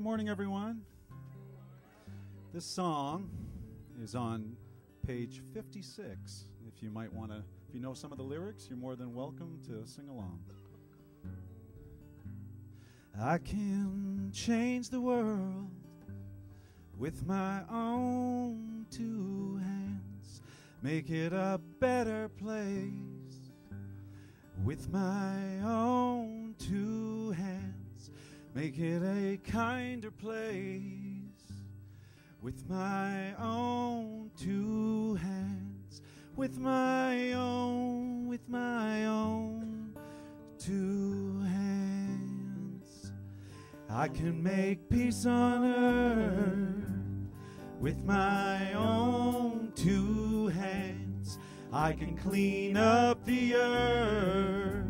morning, everyone. This song is on page 56. If you might want to, if you know some of the lyrics, you're more than welcome to sing along. I can change the world with my own two hands, make it a better place with my own two hands, make it a kinder place with my own two hands, with my own two hands. I can make peace on earth with my own two hands. I can clean up the earth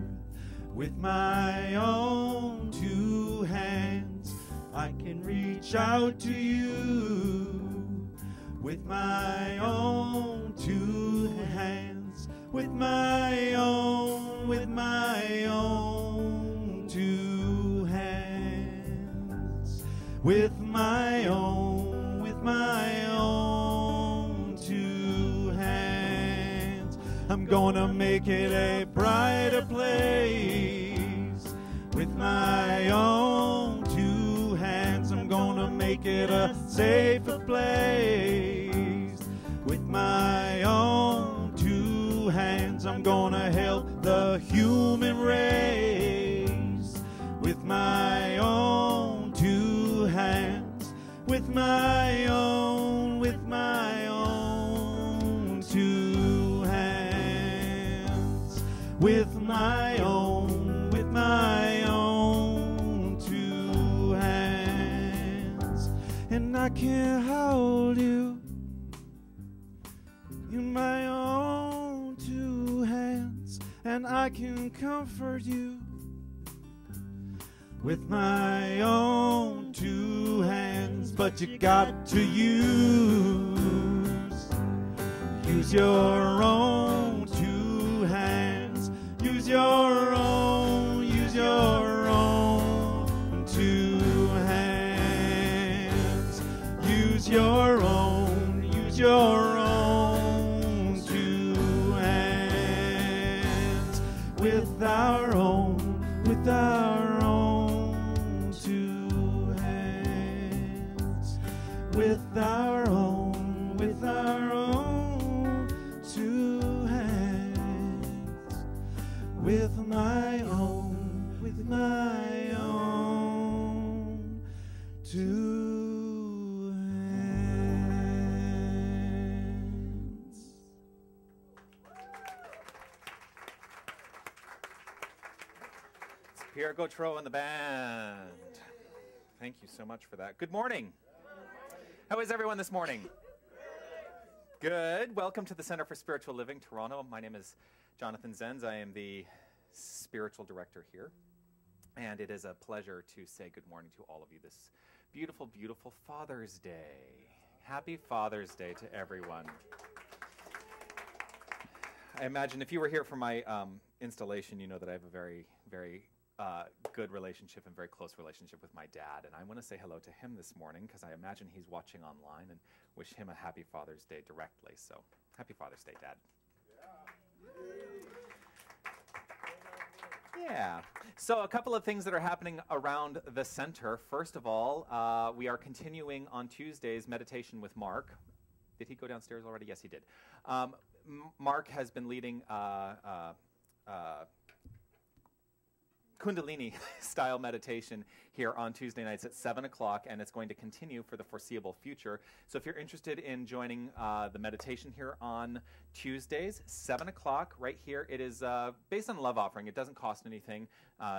with my own two hands. I can reach out to you with my own two hands, with my own two hands, with my own two hands. I'm gonna make it a brighter place with my own two hands. I'm gonna make it a safer place with my own two hands. I'm gonna help the human race with my own two hands, with my own two hands, with my own two hands. And I can hold you in my own two hands, and I can comfort you with my own two hands. But you got to use your own two hands, use your own two hands, use your own two hands, with our own two hands, with our own two hands, with my own two hands. It's Pierre Gautreau and the band. Thank you so much for that. Good morning. How is everyone this morning? Good. Welcome to the Center for Spiritual Living, Toronto. My name is Jonathan Zenz. I am the spiritual director here. And it is a pleasure to say good morning to all of you this beautiful, beautiful Father's Day. Happy Father's Day to everyone. I imagine if you were here for my installation, you know that I have a very, very good relationship and very close relationship with my dad. And I want to say hello to him this morning because I imagine he's watching online, and wish him a happy Father's Day directly. So happy Father's Day, Dad. Yeah. So a couple of things that are happening around the center. First of all, we are continuing on Tuesdays meditation with Mark. Did he go downstairs already? Yes, he did. Mark has been leading Kundalini-style meditation here on Tuesday nights at 7 o'clock, and it's going to continue for the foreseeable future. So if you're interested in joining the meditation here on Tuesdays, 7 o'clock, right here, it is based on love offering. It doesn't cost anything.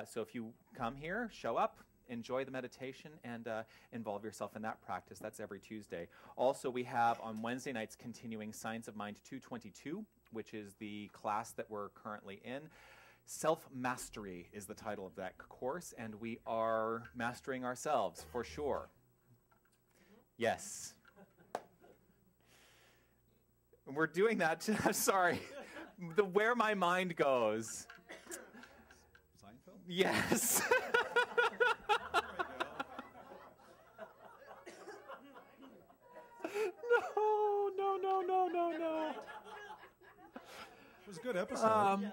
So if you come here, show up, enjoy the meditation, and involve yourself in that practice. That's every Tuesday. Also, we have on Wednesday nights continuing Science of Mind 222, which is the class that we're currently in. Self-mastery is the title of that course, and we are mastering ourselves for sure. Yes. And we're doing that. Sorry. Where my mind goes. Seinfeld? Yes. No. It was a good episode.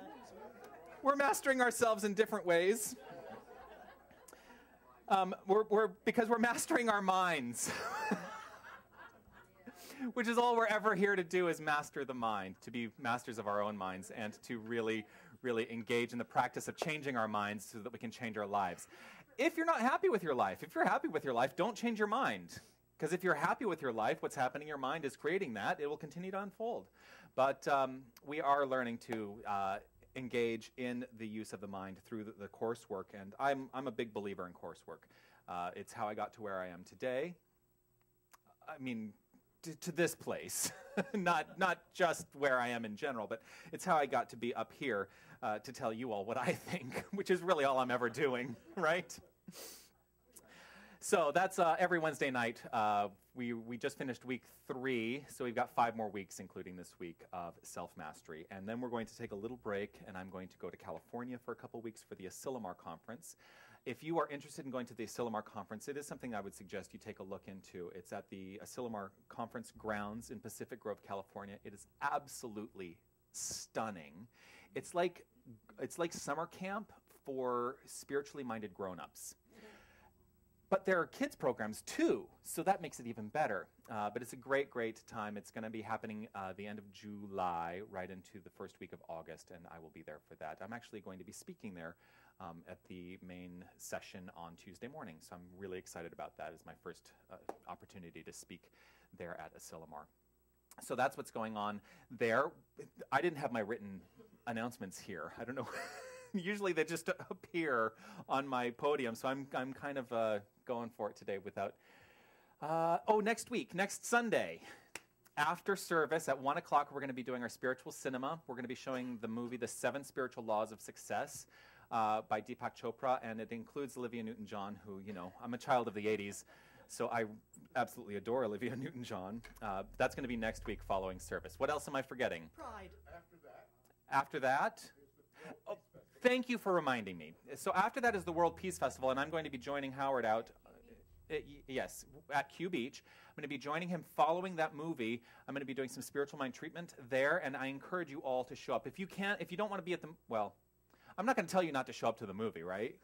We're mastering ourselves in different ways. Because we're mastering our minds. Which is all we're ever here to do, is master the mind, to be masters of our own minds, and to really engage in the practice of changing our minds so that we can change our lives. If you're not happy with your life, don't change your mind. Because if you're happy with your life, what's happening in your mind is creating that. It will continue to unfold. But we are learning to engage in the use of the mind through the coursework, and I'm a big believer in coursework. It's how I got to where I am today. I mean, to this place, not just where I am in general, but it's how I got to be up here to tell you all what I think, which is really all I'm ever doing, right? So that's every Wednesday night. We just finished week 3, so we've got 5 more weeks, including this week, of self-mastery. And then we're going to take a little break, and I'm going to go to California for a couple weeks for the Asilomar Conference. If you are interested in going to the Asilomar Conference, it is something I would suggest you take a look into. It's at the Asilomar Conference grounds in Pacific Grove, California. It is absolutely stunning. It's like summer camp for spiritually minded grown-ups. But there are kids programs too, so that makes it even better. But it's a great time. It's going to be happening the end of July, right into the first week of August, and I will be there for that. I'm actually going to be speaking there at the main session on Tuesday morning, so I'm really excited about that. It's my first opportunity to speak there at Asilomar. So that's what's going on there. I didn't have my written announcements here. I don't know. Usually they just appear on my podium, so I'm kind of going for it today without. Next Sunday, after service at 1 o'clock, we're going to be doing our spiritual cinema. We're going to be showing the movie The 7 Spiritual Laws of Success by Deepak Chopra, and it includes Olivia Newton-John, who, I'm a child of the 80s, so I absolutely adore Olivia Newton-John. That's going to be next week following service. What else am I forgetting? Pride. After that? Oh, thank you for reminding me. So after that is the World Peace Festival, and I'm going to be joining Howard out, at Q Beach. I'm going to be joining him following that movie. I'm going to be doing some spiritual mind treatment there, and I encourage you all to show up. If you don't want to be at I'm not going to tell you not to show up to the movie, right?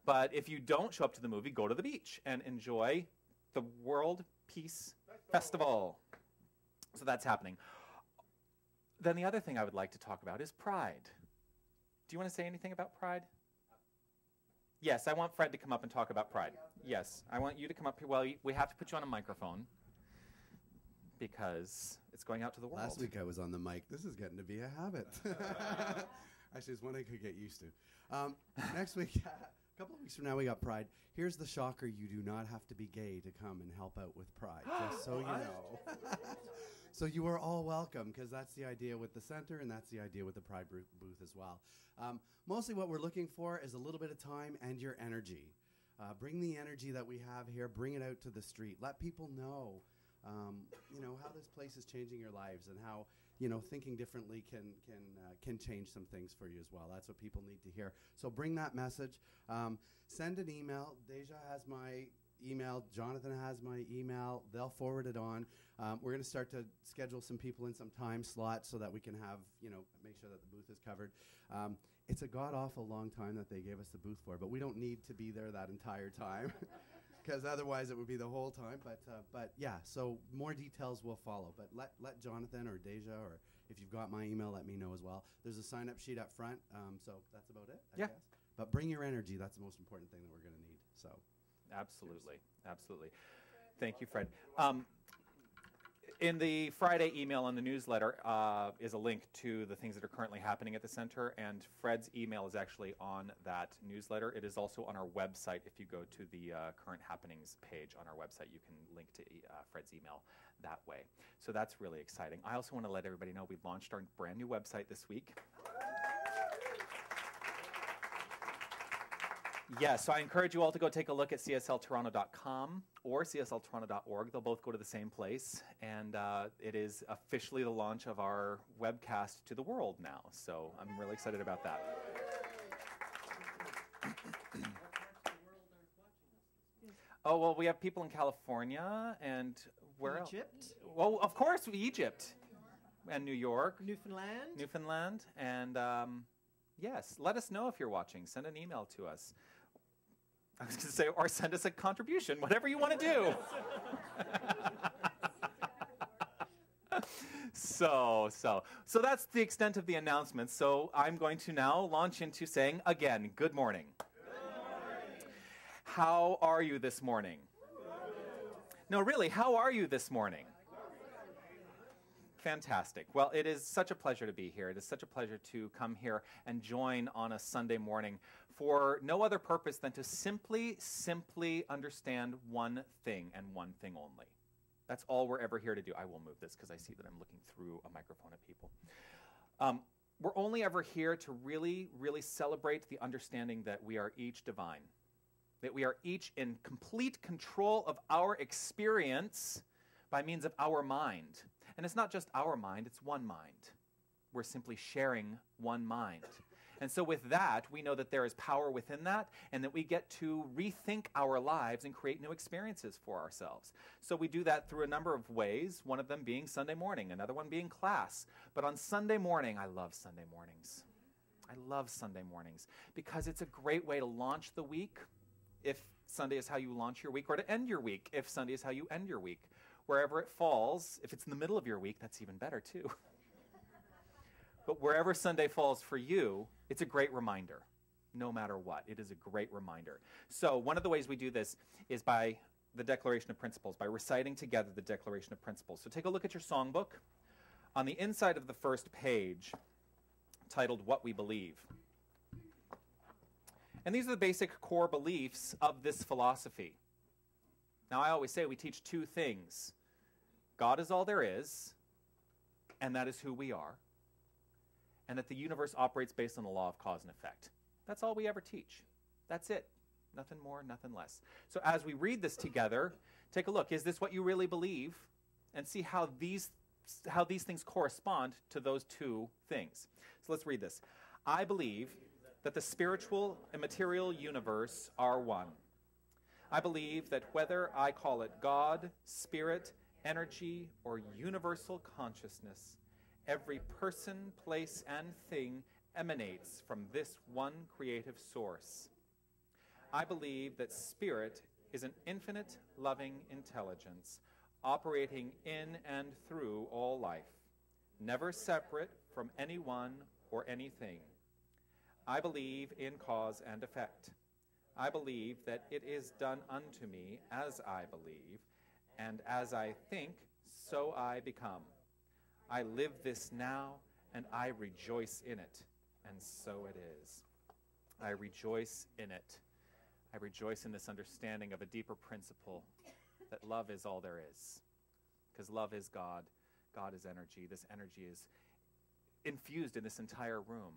But if you don't show up to the movie, go to the beach and enjoy the World Peace Festival. So that's happening. Then the other thing I would like to talk about is pride. Do you want to say anything about pride? Yes, I want Fred to come up and talk about pride. Yes, I want you to come up here. Well, we have to put you on a microphone because it's going out to the world. Last week I was on the mic. This is getting to be a habit. Actually, it's one I could get used to. Next week, a couple of weeks from now, we got Pride. Here's the shocker. You do not have to be gay to come and help out with Pride, just so you know. So you are all welcome, because that's the idea with the center, and that's the idea with the Pride booth as well. Mostly what we're looking for is a little bit of time and your energy. Bring the energy that we have here, bring it out to the street. Let people know, how this place is changing your lives, and how, thinking differently can change some things for you as well. That's what people need to hear. So bring that message. Send an email. Deja has my email. Jonathan has my email. They'll forward it on. We're going to start to schedule some people in some time slots so that we can have, make sure that the booth is covered. It's a god-awful long time that they gave us the booth for, but we don't need to be there that entire time, because otherwise it would be the whole time. But yeah, so more details will follow. But let Jonathan or Deja, or if you've got my email, let me know as well. There's a sign-up sheet up front, so that's about it, I guess. But bring your energy. That's the most important thing that we're going to need. So, absolutely. Thank you, Fred. In the Friday email on the newsletter is a link to the things that are currently happening at the center, and Fred's email is actually on that newsletter. It is also on our website. If you go to the current happenings page on our website, you can link to Fred's email that way. So that's really exciting. I also want to let everybody know we launched our brand new website this week. Yes, so I encourage you all to go take a look at csltoronto.com or csltoronto.org. They'll both go to the same place, and it is officially the launch of our webcast to the world now, so I'm really excited about that. Oh, well, we have people in California, and Where else? Egypt. Well, of course, Egypt and New York. Newfoundland. And yes, let us know if you're watching. Send an email to us. I was going to say, or send us a contribution, whatever you want to do. So that's the extent of the announcements. So I'm going to now launch into saying again, good morning. Good morning. How are you this morning? No, really, how are you this morning? Fantastic. Well, it is such a pleasure to be here. It is such a pleasure to come here and join on a Sunday morning for no other purpose than to simply understand one thing and one thing only. That's all we're ever here to do. I will move this because I see that I'm looking through a microphone at people. We're only ever here to really celebrate the understanding that we are each divine, that we are each in complete control of our experience by means of our mind. And it's not just our mind, it's one mind. We're simply sharing one mind. And so with that, we know that there is power within that, and that we get to rethink our lives and create new experiences for ourselves. So we do that through a number of ways, one of them being Sunday morning, another one being class. But on Sunday morning, I love Sunday mornings. I love Sunday mornings because it's a great way to launch the week, if Sunday is how you launch your week, or to end your week, if Sunday is how you end your week. Wherever it falls, if it's in the middle of your week, that's even better too. But wherever Sunday falls for you, it's a great reminder, no matter what. It is a great reminder. So one of the ways we do this is by the Declaration of Principles, by reciting together the Declaration of Principles. So take a look at your songbook. On the inside of the first page, titled What We Believe. And these are the basic core beliefs of this philosophy. Now, I always say we teach two things. God is all there is, and that is who we are. And that the universe operates based on the law of cause and effect. That's all we ever teach. That's it. Nothing more, nothing less. So as we read this together, take a look. Is this what you really believe? And see how these things correspond to those two things. So let's read this. I believe that the spiritual and material universe are one. I believe that whether I call it God, spirit, energy, or universal consciousness, every person, place, and thing emanates from this one creative source. I believe that spirit is an infinite, loving intelligence operating in and through all life, never separate from anyone or anything. I believe in cause and effect. I believe that it is done unto me as I believe, and as I think, so I become. I live this now, and I rejoice in it, and so it is. I rejoice in it. I rejoice in this understanding of a deeper principle, that love is all there is. Because love is God. God is energy. This energy is infused in this entire room,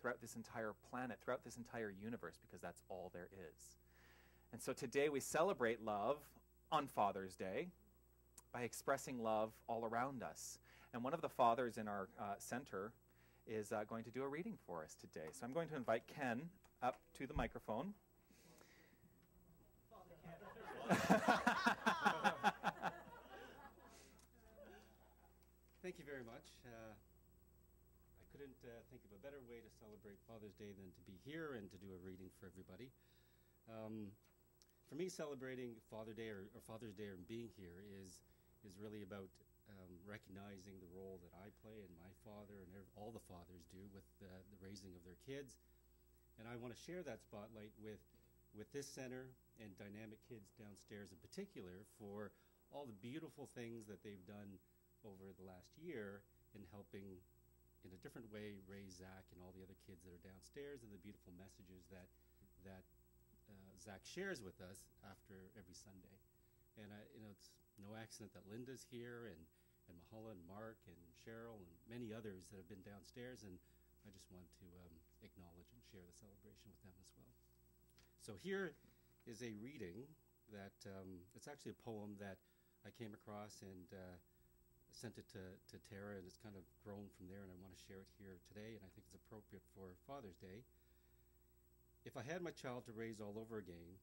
throughout this entire planet, throughout this entire universe, because that's all there is. And so today we celebrate love on Father's Day by expressing love all around us. And one of the fathers in our center is going to do a reading for us today. So I'm going to invite Ken up to the microphone. Thank you very much. I couldn't think of a better way to celebrate Father's Day than to be here and to do a reading for everybody. For me, celebrating Father's Day or Father's Day and being here is really about recognizing the role that I play and my father and all the fathers do with the raising of their kids. And I want to share that spotlight with this center and Dynamic Kids downstairs in particular for all the beautiful things that they've done over the last year in helping in a different way raise Zach and all the other kids that are downstairs, and the beautiful messages that Zach shares with us after every Sunday. And it's no accident that Linda's here, and Mahala and Mark and Cheryl and many others that have been downstairs, and I just want to acknowledge and share the celebration with them as well. So here is a reading that it's actually a poem that I came across and sent it to Tara, and it's kind of grown from there, and I want to share it here today, and I think it's appropriate for Father's Day. If I had my child to raise all over again,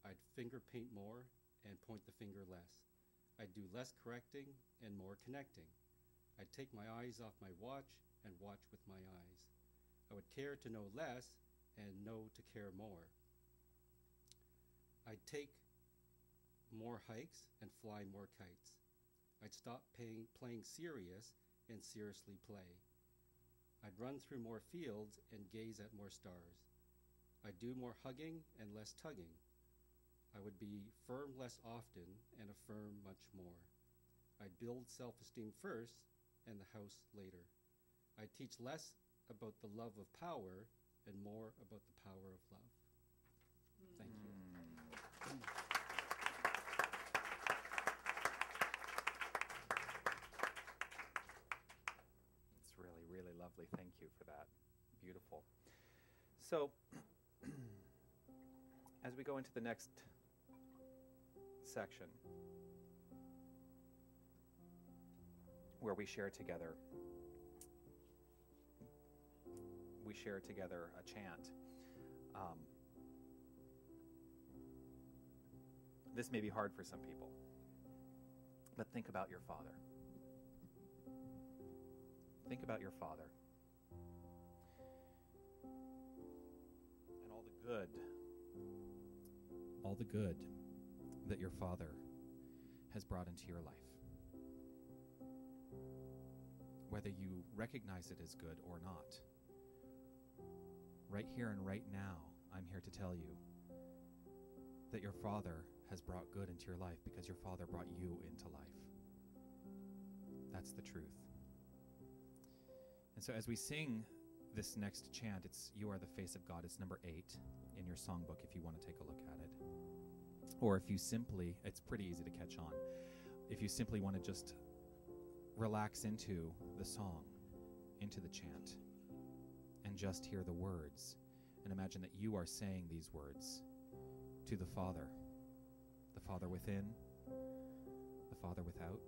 I'd finger paint more and point the finger less. I'd do less correcting and more connecting. I'd take my eyes off my watch and watch with my eyes. I would care to know less and know to care more. I'd take more hikes and fly more kites. I'd stop playing serious and seriously play. I'd run through more fields and gaze at more stars. I'd do more hugging and less tugging. I would be firm less often and affirm much more. I'd build self-esteem first and the house later. I'd teach less about the love of power and more about the power of love. Thank you. It's really, really lovely. Thank you for that. Beautiful. So, as we go into the next section, where we share together a chant. This may be hard for some people, but think about your father. Think about your father and all the good that your father has brought into your life. Whether you recognize it as good or not. Right here and right now, I'm here to tell you that your father has brought good into your life because your father brought you into life. That's the truth. And so as we sing this next chant, it's You Are the Face of God. It's number 8 in your songbook if you want to take a look at it. Or if you simply, it's pretty easy to catch on. If you simply want to just relax into the song, into the chant, and just hear the words, and imagine that you are saying these words to the Father within, the Father without,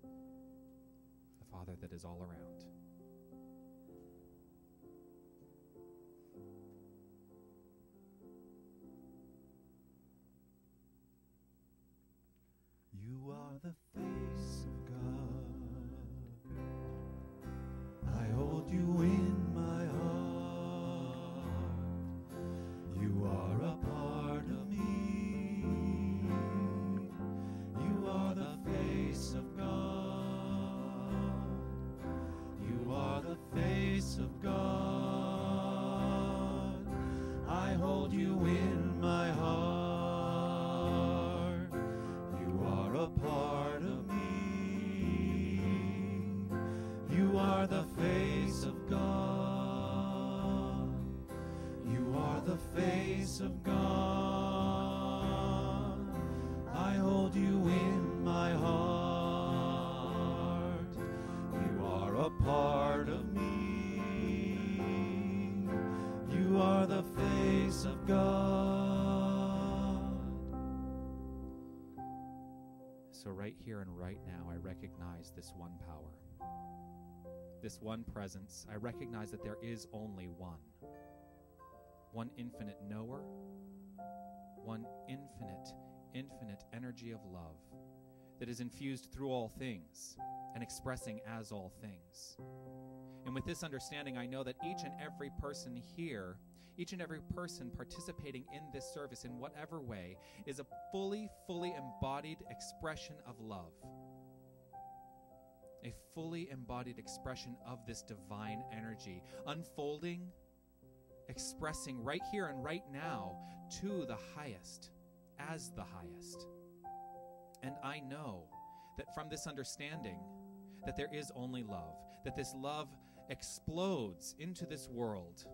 the Father that is all around. You are the face of God. I hold you in my heart. You are a part of me. You are the face of God. You are the face of God. I hold you in my heart. You are a part of me. You are the face of God. You are the face of God. I hold you in my heart. You are a part of me. You are the face of God. So right here and right now, I recognize this one power, this one presence. I recognize that there is only one infinite knower, one infinite energy of love that is infused through all things and expressing as all things. And with this understanding, I know that each and every person here, each and every person participating in this service in whatever way, is a fully embodied expression of love. A fully embodied expression of this divine energy, unfolding, expressing right here and right now to the highest, as the highest. And I know that from this understanding that there is only love, that this love explodes into this world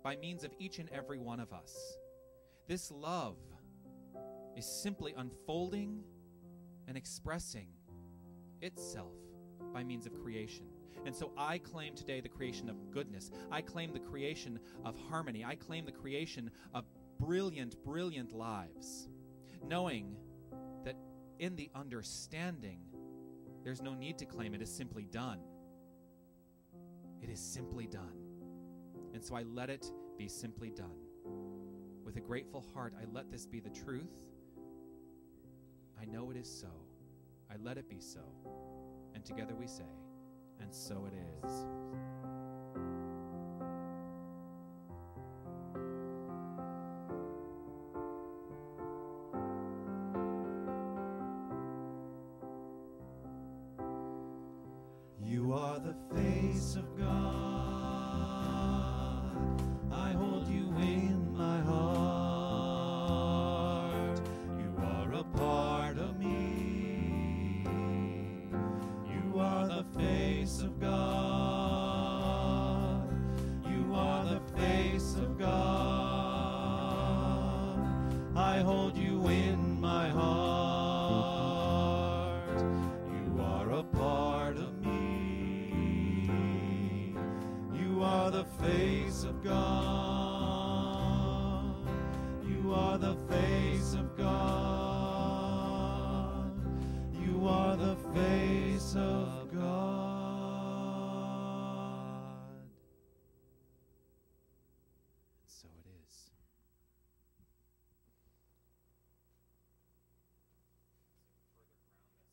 by means of each and every one of us. This love is simply unfolding and expressing itself by means of creation. And so I claim today the creation of goodness. I claim the creation of harmony. I claim the creation of brilliant lives, knowing that in the understanding, there's no need to claim it is simply done. It is simply done. And so I let it be simply done. With a grateful heart, I let this be the truth. I know it is so. I let it be so. And together we say, and so it is. You are the face of God. I hold you in my heart. You are a part of me. You are the face of God. You are the face of God. I hold you in my heart. You are a part of me. You are the face of God. You are the face of God. You are the face of God. And so it is.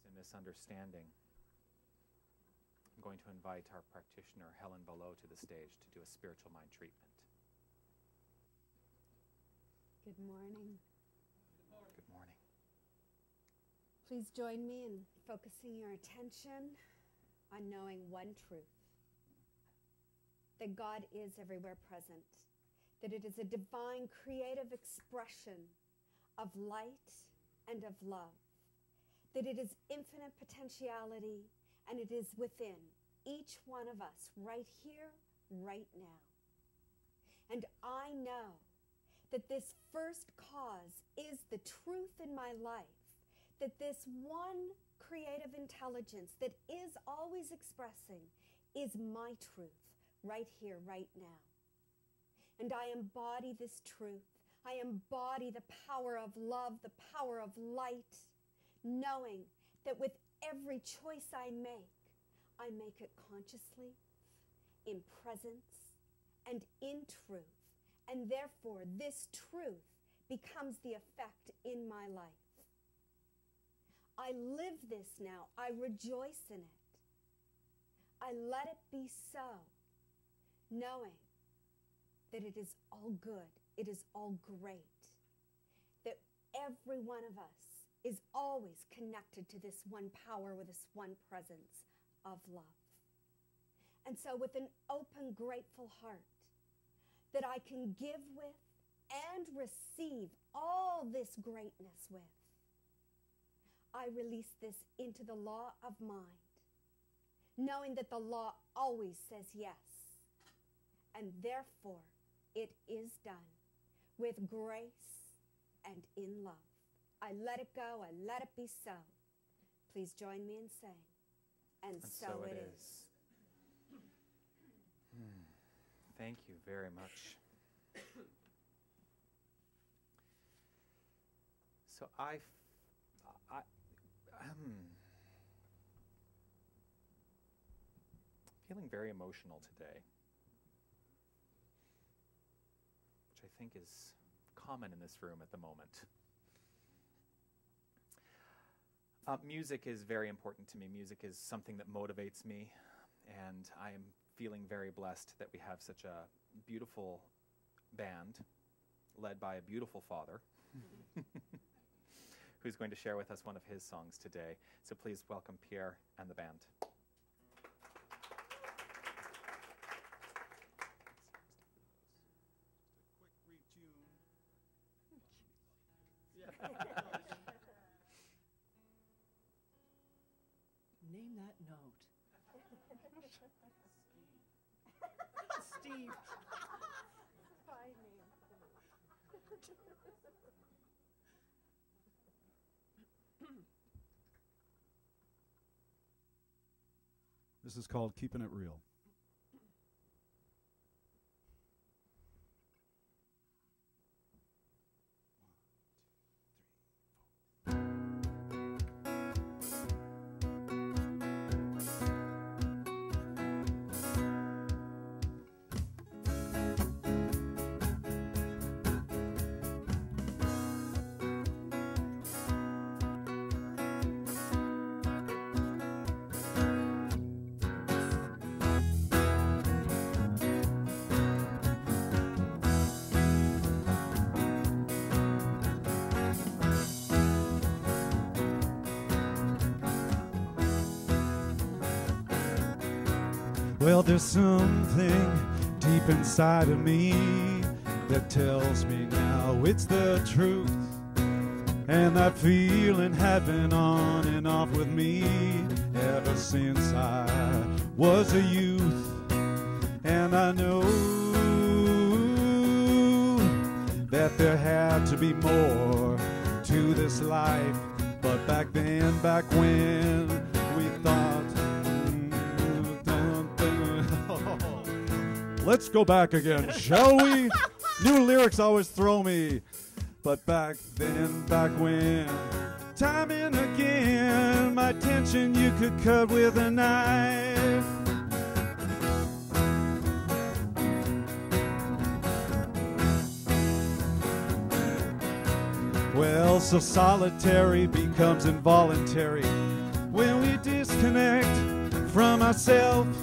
In this understanding, I'm going to invite our practitioner, Helen Below, to the stage to do a spiritual mind treatment. Good morning. Good morning. Please join me in focusing your attention on knowing one truth. That God is everywhere present. That it is a divine creative expression of light and of love. That it is infinite potentiality and it is within each one of us right here, right now. And I know that this first cause is the truth in my life, that this one creative intelligence that is always expressing is my truth right here, right now. And I embody this truth. I embody the power of love, the power of light, knowing that with every choice I make it consciously, in presence, and in truth. And therefore, this truth becomes the effect in my life. I live this now. I rejoice in it. I let it be so, knowing that it is all good. It is all great. That every one of us is always connected to this one power with this one presence of love. And so with an open, grateful heart that I can give with and receive all this greatness with, I release this into the law of mind, knowing that the law always says yes. And therefore, it is done with grace and in love. I let it go. I let it be so. Please join me in saying, and so it is. Thank you very much. So feeling very emotional today, which I think is common in this room at the moment. Music is very important to me. Music is something that motivates me, and I am feeling very blessed that we have such a beautiful band led by a beautiful father who's going to share with us one of his songs today. So please welcome Pierre and the band. Name that note. Steve. This is called Keeping It Real. Well, there's something deep inside of me that tells me now it's the truth. And that feeling had been on and off with me ever since I was a youth. And I know that there had to be more to this life. But back then, back when we thought, let's go back again, shall we? New lyrics always throw me. But back then, back when, time and again, my tension you could cut with a knife. Well, so solitary becomes involuntary when we disconnect from ourselves.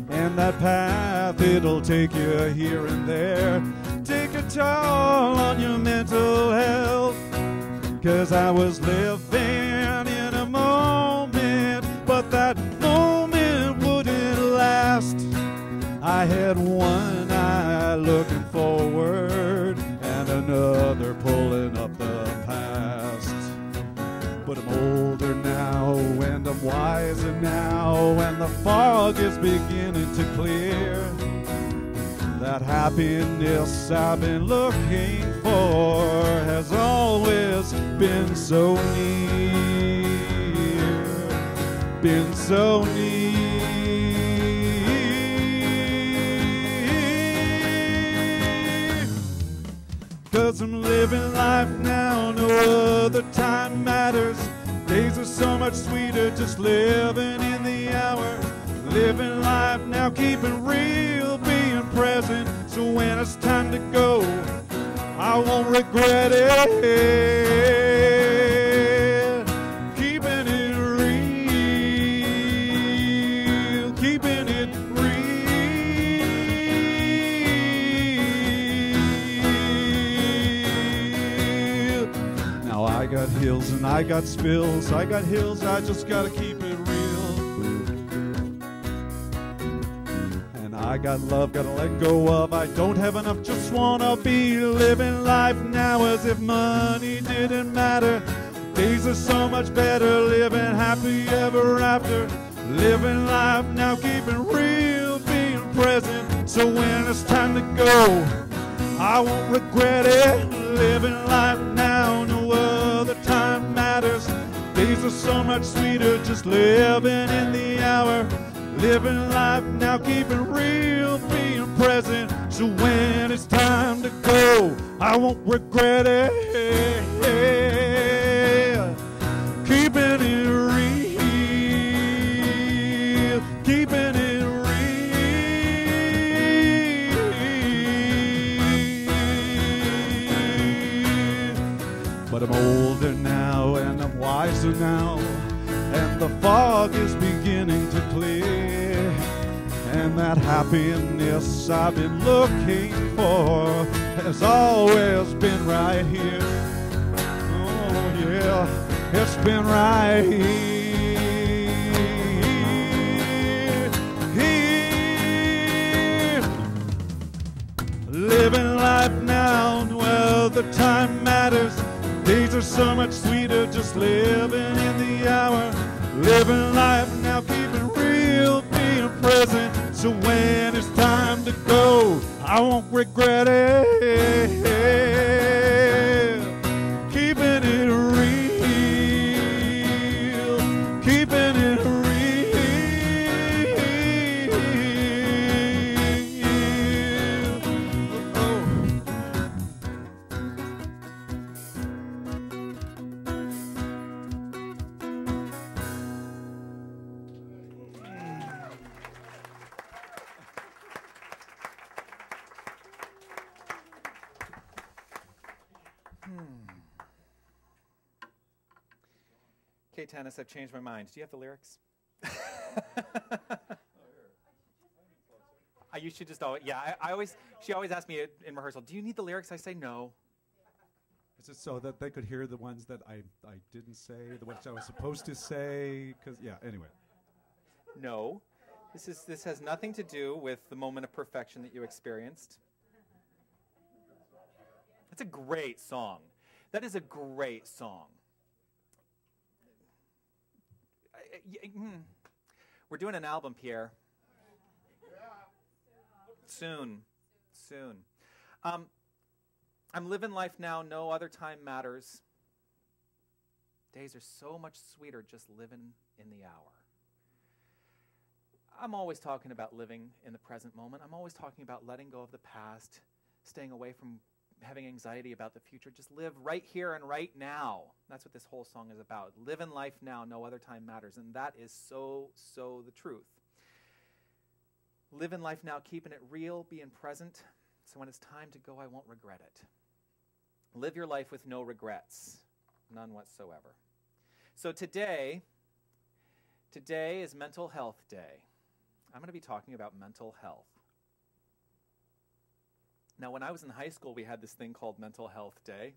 And that path, it'll take you here and there, take a toll on your mental health. 'Cause I was living in a moment, but that moment wouldn't last. I had one eye looking forward and another pulling up the past. But I'm older now and I'm wiser now, and the fog is beginning to clear. That happiness I've been looking for has always been so near, been so near. 'Cause I'm living life now, no other time matters. Days are so much sweeter just living in the hour. Living life now, keep it real, being present. So when it's time to go, I won't regret it. Keeping it real, keeping it real. Now I got hills and I got spills. I got hills, I just gotta keep it real. I got love, gotta let go of. I don't have enough, just wanna be living life now as if money didn't matter. Days are so much better, living happy ever after. Living life now, keeping real, being present. So when it's time to go, I won't regret it. Living life now, no other time matters. Days are so much sweeter, just living in the hour. Living life now, keep it real, being present. So when it's time to go, I won't regret it. Keeping it real, keeping it real. But I'm older now and I'm wiser now, and the fog is beginning to clear. And that happiness I've been looking for has always been right here. Oh yeah, it's been right here. Living life now, well, the time matters. Days are so much sweeter, just living in the hour. Living life now, keep it real, being present. So when it's time to go, I won't regret it. Keeping it real, keeping it real. Oh. Okay, Tanis, I've changed my mind. Do you have the lyrics? You should just always, yeah, she always asks me in rehearsal, do you need the lyrics? I say no. Is it so that they could hear the ones that I didn't say, the ones I was supposed to say? Because, yeah, anyway. No, This has nothing to do with the moment of perfection that you experienced. It's a great song. That is a great song. We're doing an album, Pierre. Soon. I'm living life now, no other time matters. Days are so much sweeter just living in the hour. I'm always talking about living in the present moment. I'm always talking about letting go of the past, staying away from having anxiety about the future. Just live right here and right now. That's what this whole song is about. Live in life now, no other time matters. And that is so the truth. Live in life now, keeping it real, being present, so when it's time to go, I won't regret it. Live your life with no regrets, none whatsoever. So today is Mental Health Day. I'm going to be talking about mental health. Now, when I was in high school, we had this thing called Mental Health Day.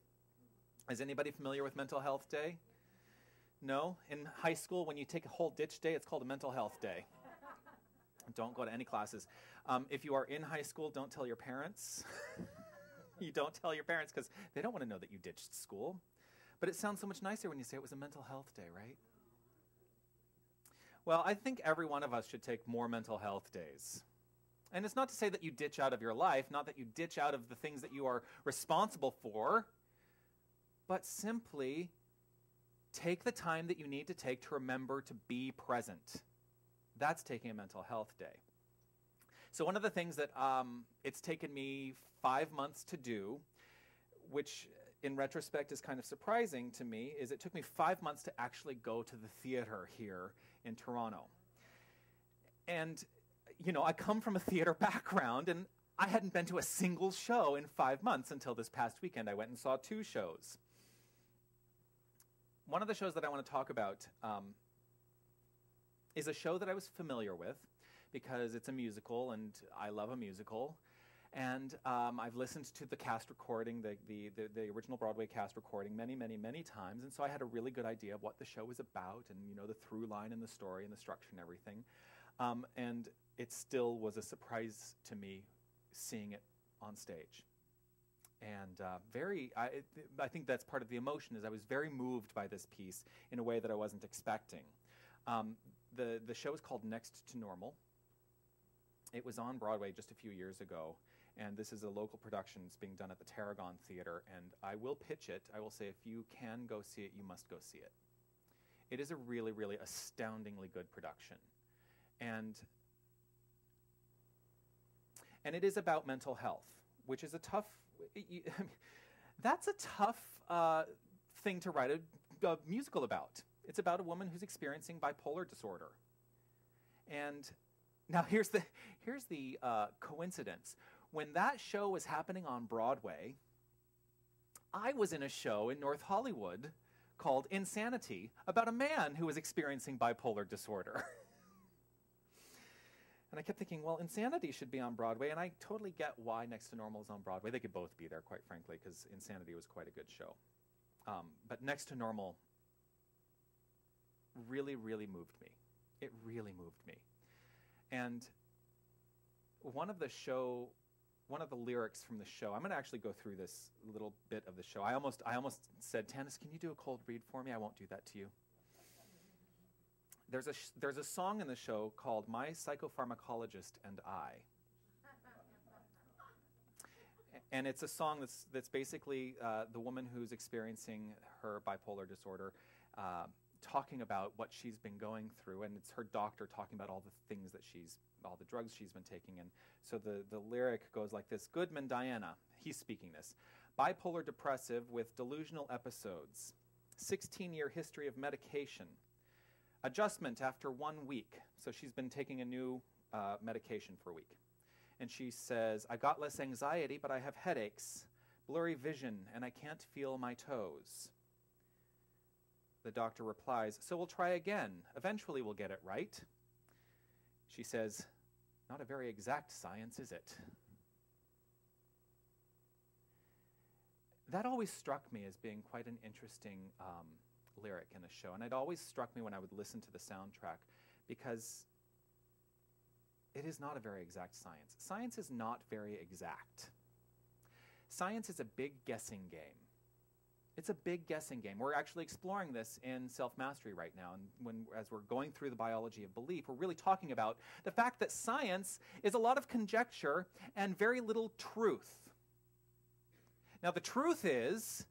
Is anybody familiar with Mental Health Day? No? In high school, when you take a whole ditch day, it's called a Mental Health Day. Don't go to any classes. If you are in high school, don't tell your parents. You don't tell your parents because they don't want to know that you ditched school. But it sounds so much nicer when you say it was a mental health day, right? Well, I think every one of us should take more mental health days. And it's not to say that you ditch out of your life, not that you ditch out of the things that you are responsible for, but simply take the time that you need to take to remember to be present. That's taking a mental health day. So one of the things that it's taken me 5 months to do, which in retrospect is kind of surprising to me, is it took me 5 months to actually go to the theater here in Toronto. And, you know, I come from a theater background, and I hadn't been to a single show in 5 months until this past weekend. I went and saw 2 shows. One of the shows that I want to talk about is a show that I was familiar with because it's a musical, and I love a musical. And I've listened to the cast recording, the original Broadway cast recording many times, and so I had a really good idea of what the show was about and, you know, the through line and the story and the structure and everything. And it still was a surprise to me seeing it on stage. And I think that's part of the emotion, is I was very moved by this piece in a way that I wasn't expecting. The show is called Next to Normal. It was on Broadway just a few years ago, and this is a local production. It's being done at the Tarragon Theatre, and I will pitch it. I will say, if you can go see it, you must go see it. It is a really astoundingly good production. And it is about mental health, which is a tough, that's a tough thing to write a musical about. It's about a woman who's experiencing bipolar disorder. And now here's the coincidence. When that show was happening on Broadway, I was in a show in North Hollywood called Insanity about a man who was experiencing bipolar disorder. And I kept thinking, well, Insanity should be on Broadway, and I totally get why Next to Normal is on Broadway. They could both be there, quite frankly, because Insanity was quite a good show. But Next to Normal really moved me. It really moved me. And one of the lyrics from the show, I'm going to actually go through this little bit of the show. I almost said, Tanis, can you do a cold read for me? I won't do that to you. There's a song in the show called My Psychopharmacologist and I. And it's a song that's basically the woman who's experiencing her bipolar disorder talking about what she's been going through, and it's her doctor talking about all the drugs she's been taking. And so the lyric goes like this: Goodman Diana, he's speaking this, bipolar depressive with delusional episodes, 16-year history of medication, adjustment after 1 week. So she's been taking a new medication for a week. And she says, I got less anxiety, but I have headaches, blurry vision, and I can't feel my toes. The doctor replies, so we'll try again. Eventually we'll get it right. She says, not a very exact science, is it? That always struck me as being quite an interesting lyric in a show. And it always struck me when I would listen to the soundtrack, because it is not a very exact science. Science is not very exact. Science is a big guessing game. It's a big guessing game. We're actually exploring this in self-mastery right now. And as we're going through the biology of belief, we're really talking about the fact that science is a lot of conjecture and very little truth. Now, the truth is,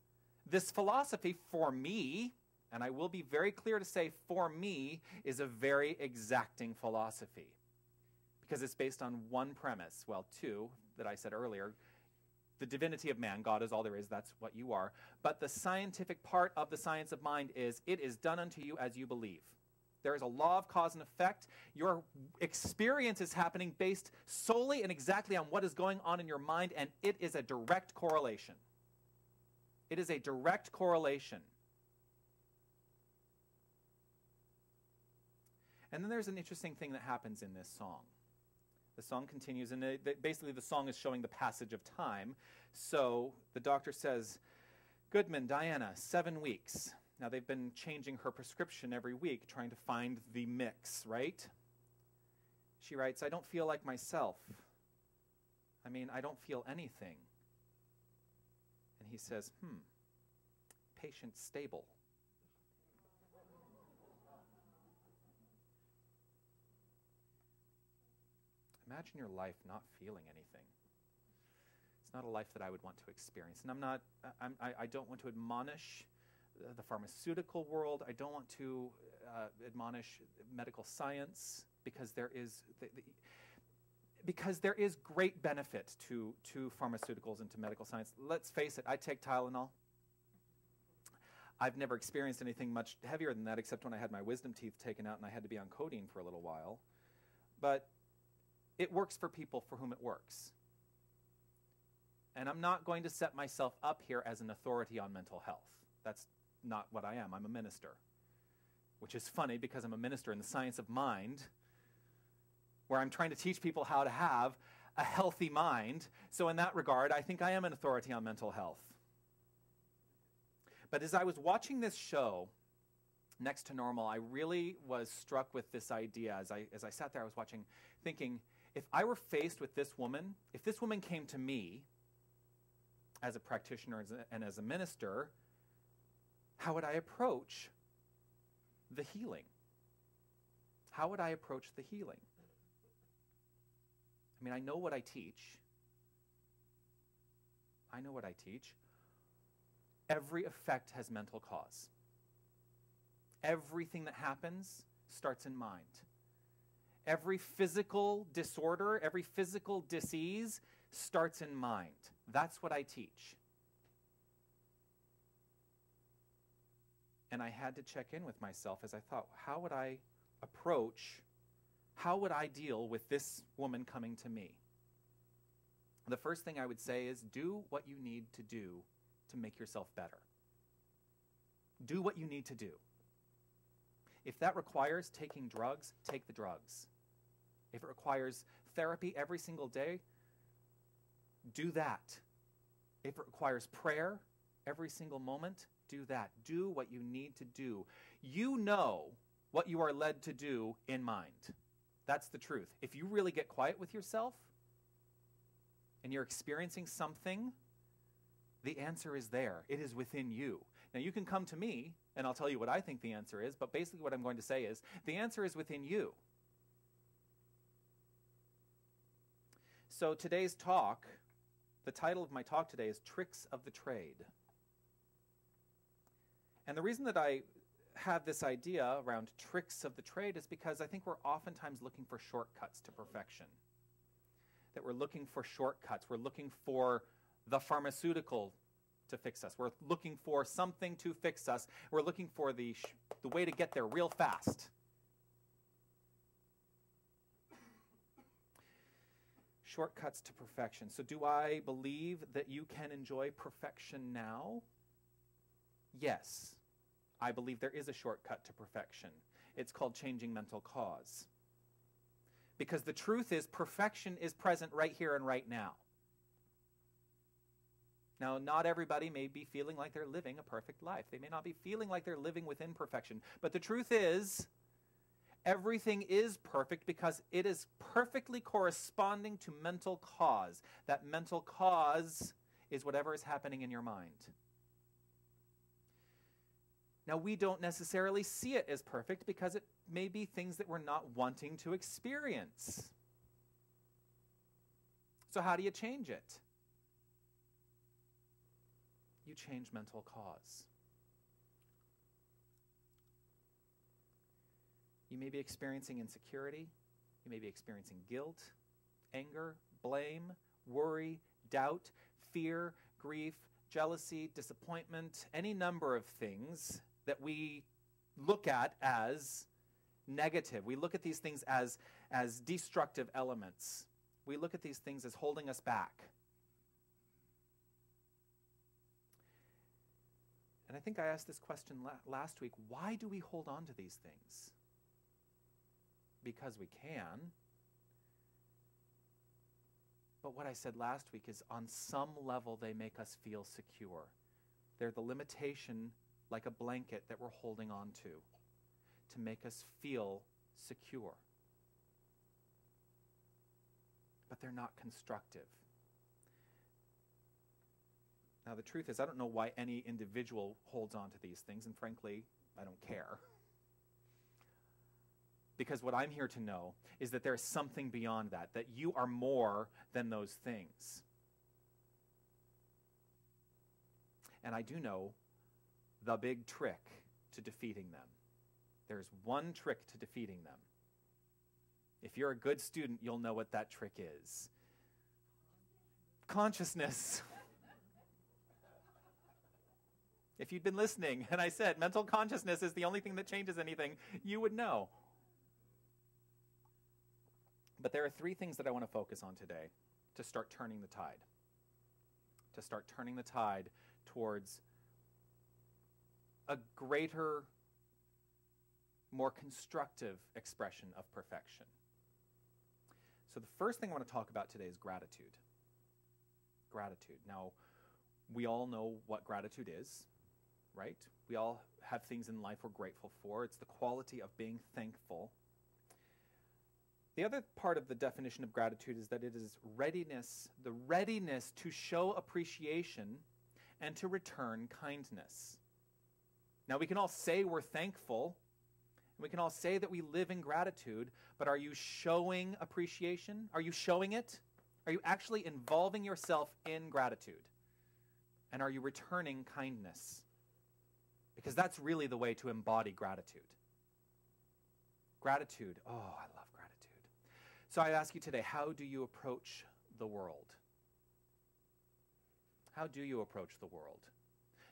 this philosophy, for me, and I will be very clear to say, for me, is a very exacting philosophy. Because it's based on one premise, well, two, that I said earlier. The divinity of man, God is all there is, that's what you are. But the scientific part of the science of mind is, it is done unto you as you believe. There is a law of cause and effect. Your experience is happening based solely and exactly on what is going on in your mind, and it is a direct correlation. It is a direct correlation. And then there's an interesting thing that happens in this song. The song continues, and basically the song is showing the passage of time. So the doctor says, Goodman, Diana, 7 weeks. Now they've been changing her prescription every week, trying to find the mix, right? She writes, I don't feel like myself. I mean, I don't feel anything. And he says, patient stable. Imagine your life not feeling anything. It's not a life that I would want to experience. And I don't want to admonish the pharmaceutical world. I don't want to admonish medical science, because there is great benefit to pharmaceuticals and to medical science. Let's face it, I take Tylenol. I've never experienced anything much heavier than that, except when I had my wisdom teeth taken out and I had to be on codeine for a little while. But it works for people for whom it works. And I'm not going to set myself up here as an authority on mental health. That's not what I am. I'm a minister. Which is funny, because I'm a minister in the science of mind, where I'm trying to teach people how to have a healthy mind. So in that regard, I think I am an authority on mental health. But as I was watching this show, Next to Normal, I really was struck with this idea. As I sat there, I was watching, thinking, if I were faced with this woman, if this woman came to me as a practitioner and as a minister, how would I approach the healing? How would I approach the healing? I mean, I know what I teach. I know what I teach. Every effect has mental cause. Everything that happens starts in mind. Every physical disorder, every physical disease starts in mind. That's what I teach. And I had to check in with myself as I thought, how would I deal with this woman coming to me? The first thing I would say is, do what you need to do to make yourself better. Do what you need to do. If that requires taking drugs, take the drugs. If it requires therapy every single day, do that. If it requires prayer every single moment, do that. Do what you need to do. You know what you are led to do in mind. That's the truth. If you really get quiet with yourself and you're experiencing something, the answer is there. It is within you. Now, you can come to me, and I'll tell you what I think the answer is, but basically what I'm going to say is, the answer is within you. So today's talk, the title of my talk today is Tricks of the Trade. And the reason that I have this idea around tricks of the trade is because I think we're oftentimes looking for shortcuts to perfection. That we're looking for shortcuts. We're looking for the pharmaceutical to fix us. We're looking for something to fix us. We're looking for the way to get there real fast. Shortcuts to perfection. So do I believe that you can enjoy perfection now? Yes. I believe there is a shortcut to perfection. It's called changing mental cause. Because the truth is, perfection is present right here and right now. Now, not everybody may be feeling like they're living a perfect life. They may not be feeling like they're living within perfection. But the truth is, Everything is perfect because it is perfectly corresponding to mental cause. That mental cause is whatever is happening in your mind. Now, we don't necessarily see it as perfect because it may be things that we're not wanting to experience. So how do you change it? You change mental cause. You may be experiencing insecurity. You may be experiencing guilt, anger, blame, worry, doubt, fear, grief, jealousy, disappointment, any number of things that we look at as negative. We look at these things as destructive elements. We look at these things as holding us back. And I think I asked this question last week. Why do we hold on to these things? Because we can. But what I said last week is on some level they make us feel secure. They're the limitation, like a blanket that we're holding on to make us feel secure. But they're not constructive. Now the truth is, I don't know why any individual holds on to these things, and frankly, I don't care. Because what I'm here to know is that there is something beyond that you are more than those things. And I do know the big trick to defeating them. There's one trick to defeating them. If you're a good student, you'll know what that trick is. Consciousness. If you'd been listening and I said mental consciousness is the only thing that changes anything, you would know. But there are three things that I want to focus on today to start turning the tide. To start turning the tide towards a greater, more constructive expression of perfection. So the first thing I want to talk about today is gratitude. Gratitude. Now, we all know what gratitude is, right? We all have things in life we're grateful for. It's the quality of being thankful. The other part of the definition of gratitude is that it is readiness, the readiness to show appreciation and to return kindness. Now, we can all say we're thankful, and we can all say that we live in gratitude, but are you showing appreciation? Are you showing it? Are you actually involving yourself in gratitude? And are you returning kindness? Because that's really the way to embody gratitude. Gratitude. Oh, I love gratitude. So I ask you today, how do you approach the world? How do you approach the world?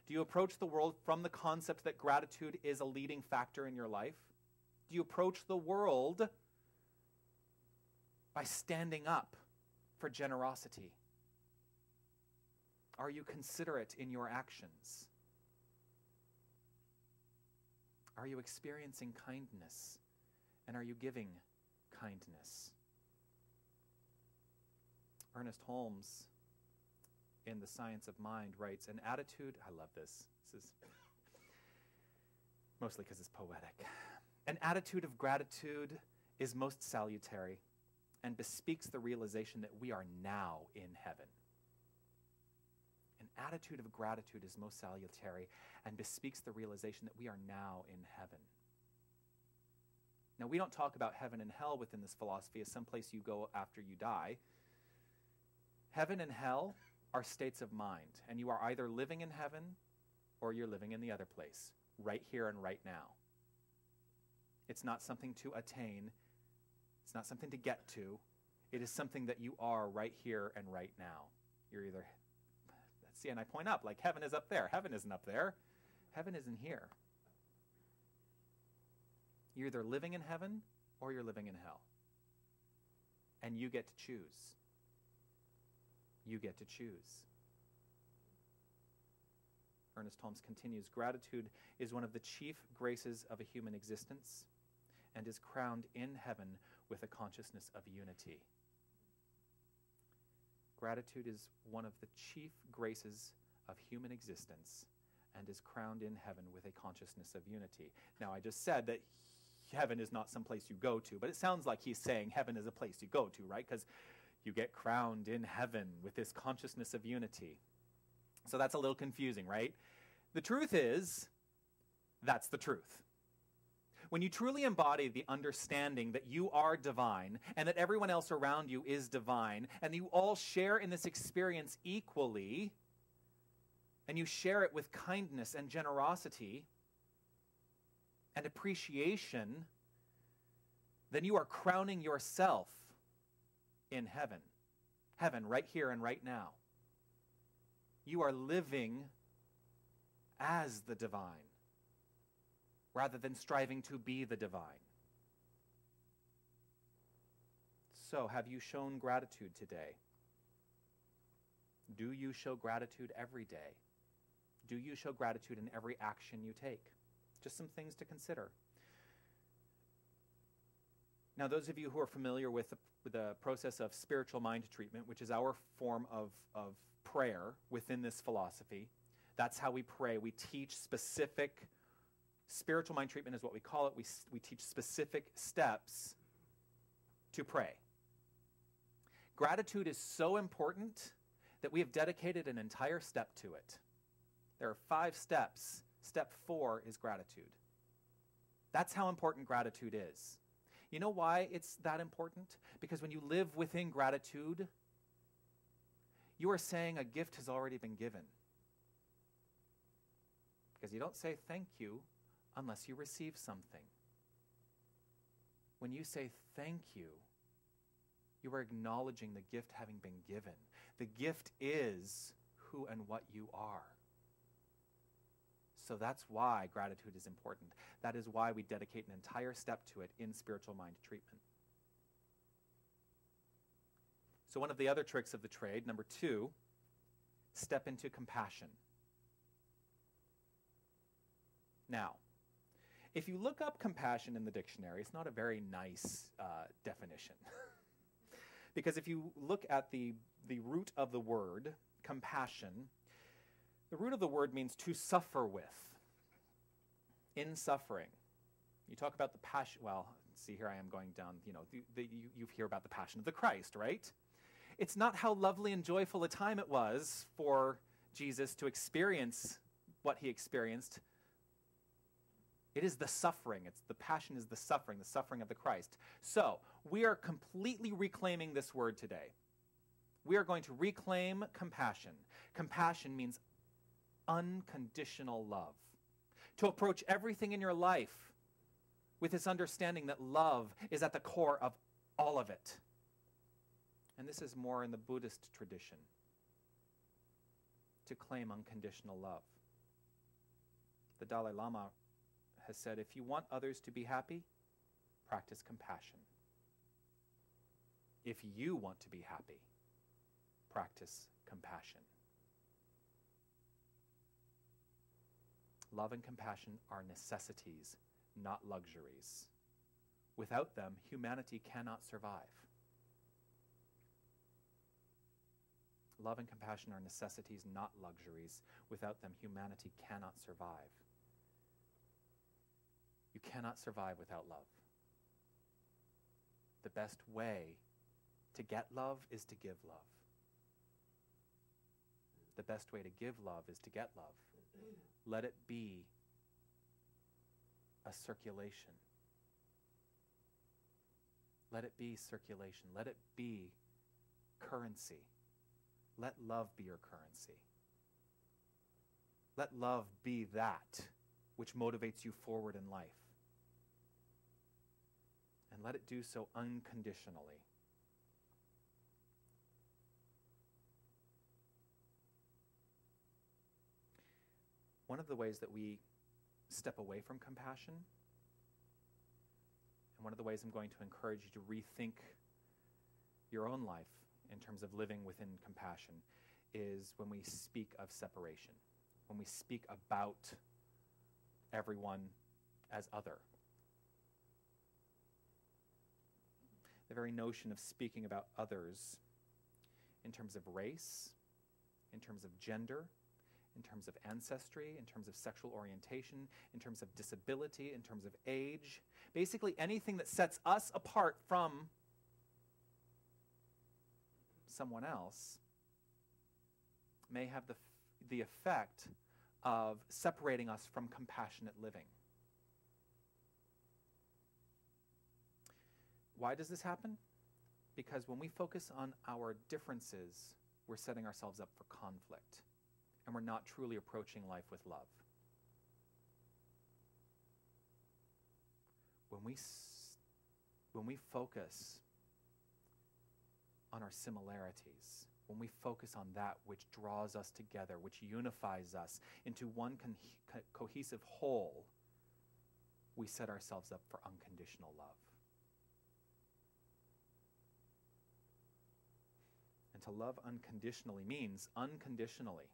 Do you approach the world from the concept that gratitude is a leading factor in your life? Do you approach the world by standing up for generosity? Are you considerate in your actions? Are you experiencing kindness? And are you giving kindness? Ernest Holmes, in The Science of Mind, writes, an attitude, I love this. This is mostly because it's poetic. An attitude of gratitude is most salutary and bespeaks the realization that we are now in heaven. An attitude of gratitude is most salutary and bespeaks the realization that we are now in heaven. Now, we don't talk about heaven and hell within this philosophy as someplace you go after you die. Heaven and hell are states of mind, and you are either living in heaven or you're living in the other place, right here and right now. It's not something to attain. It's not something to get to. It is something that you are right here and right now. You're either, see, and I point up, like heaven is up there. Heaven isn't up there. Heaven isn't here. You're either living in heaven or you're living in hell. And you get to choose. You get to choose. Ernest Holmes continues, gratitude is one of the chief graces of a human existence and is crowned in heaven with a consciousness of unity. Gratitude is one of the chief graces of human existence and is crowned in heaven with a consciousness of unity. Now, I just said that heaven is not some place you go to, but it sounds like he's saying heaven is a place you go to, right? Because you get crowned in heaven with this consciousness of unity. So that's a little confusing, right? The truth is, that's the truth. When you truly embody the understanding that you are divine and that everyone else around you is divine and you all share in this experience equally, and you share it with kindness and generosity and appreciation, then you are crowning yourself in heaven. Heaven right here and right now. You are living as the divine, rather than striving to be the divine. So, have you shown gratitude today? Do you show gratitude every day? Do you show gratitude in every action you take? Just some things to consider. Now, those of you who are familiar with the process of spiritual mind treatment, which is our form of prayer within this philosophy, that's how we pray. We teach specific, spiritual mind treatment is what we call it. We teach specific steps to pray. Gratitude is so important that we have dedicated an entire step to it. There are 5 steps. Step 4 is gratitude. That's how important gratitude is. You know why it's that important? Because when you live within gratitude, you are saying a gift has already been given. Because you don't say thank you unless you receive something. When you say thank you, you are acknowledging the gift having been given. The gift is who and what you are. So that's why gratitude is important. That is why we dedicate an entire step to it in spiritual mind treatment. So one of the other tricks of the trade, number 2, step into compassion. Now, if you look up compassion in the dictionary, it's not a very nice definition. Because if you look at the root of the word, compassion, the root of the word means to suffer with. In suffering. You talk about the passion, well, see here I am going down, you hear about the passion of the Christ, right? It's not how lovely and joyful a time it was for Jesus to experience what he experienced. It is the suffering. The passion is the suffering of the Christ. So, we are completely reclaiming this word today. We are going to reclaim compassion. Compassion means unconditional love. To approach everything in your life with this understanding that love is at the core of all of it. And this is more in the Buddhist tradition. To claim unconditional love. The Dalai Lama has said, if you want others to be happy, practice compassion. If you want to be happy, practice compassion. Love and compassion are necessities, not luxuries. Without them, humanity cannot survive. Love and compassion are necessities, not luxuries. Without them, humanity cannot survive. You cannot survive without love. The best way to get love is to give love. The best way to give love is to get love. Let it be a circulation. Let it be circulation. Let it be currency. Let love be your currency. Let love be that which motivates you forward in life. And let it do so unconditionally. One of the ways that we step away from compassion, and one of the ways I'm going to encourage you to rethink your own life in terms of living within compassion, is when we speak of separation, when we speak about everyone as other. The very notion of speaking about others in terms of race, in terms of gender, in terms of ancestry, in terms of sexual orientation, in terms of disability, in terms of age. Basically anything that sets us apart from someone else may have the effect of separating us from compassionate living. Why does this happen? Because when we focus on our differences, we're setting ourselves up for conflict, and we're not truly approaching life with love. When we focus on our similarities, when we focus on that which draws us together, which unifies us into one cohesive whole, we set ourselves up for unconditional love. And to love unconditionally means unconditionally.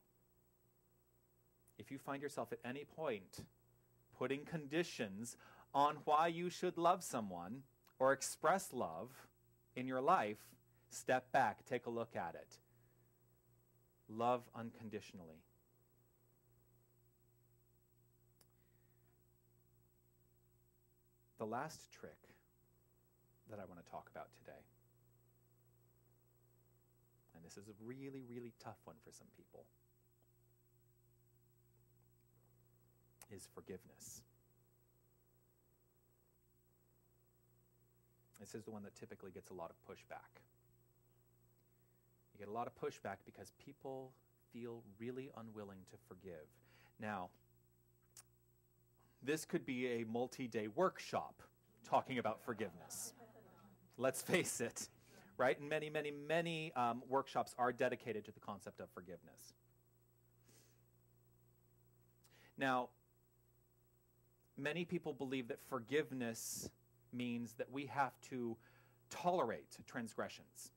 If you find yourself at any point putting conditions on why you should love someone or express love in your life, step back, take a look at it. Love unconditionally. The last trick that I want to talk about today, and this is a really, really tough one for some people, is forgiveness. This is the one that typically gets a lot of pushback. You get a lot of pushback because people feel really unwilling to forgive. Now, this could be a multi-day workshop talking about forgiveness. Let's face it, right? And many workshops are dedicated to the concept of forgiveness. Now, many people believe that forgiveness means that we have to tolerate transgressions.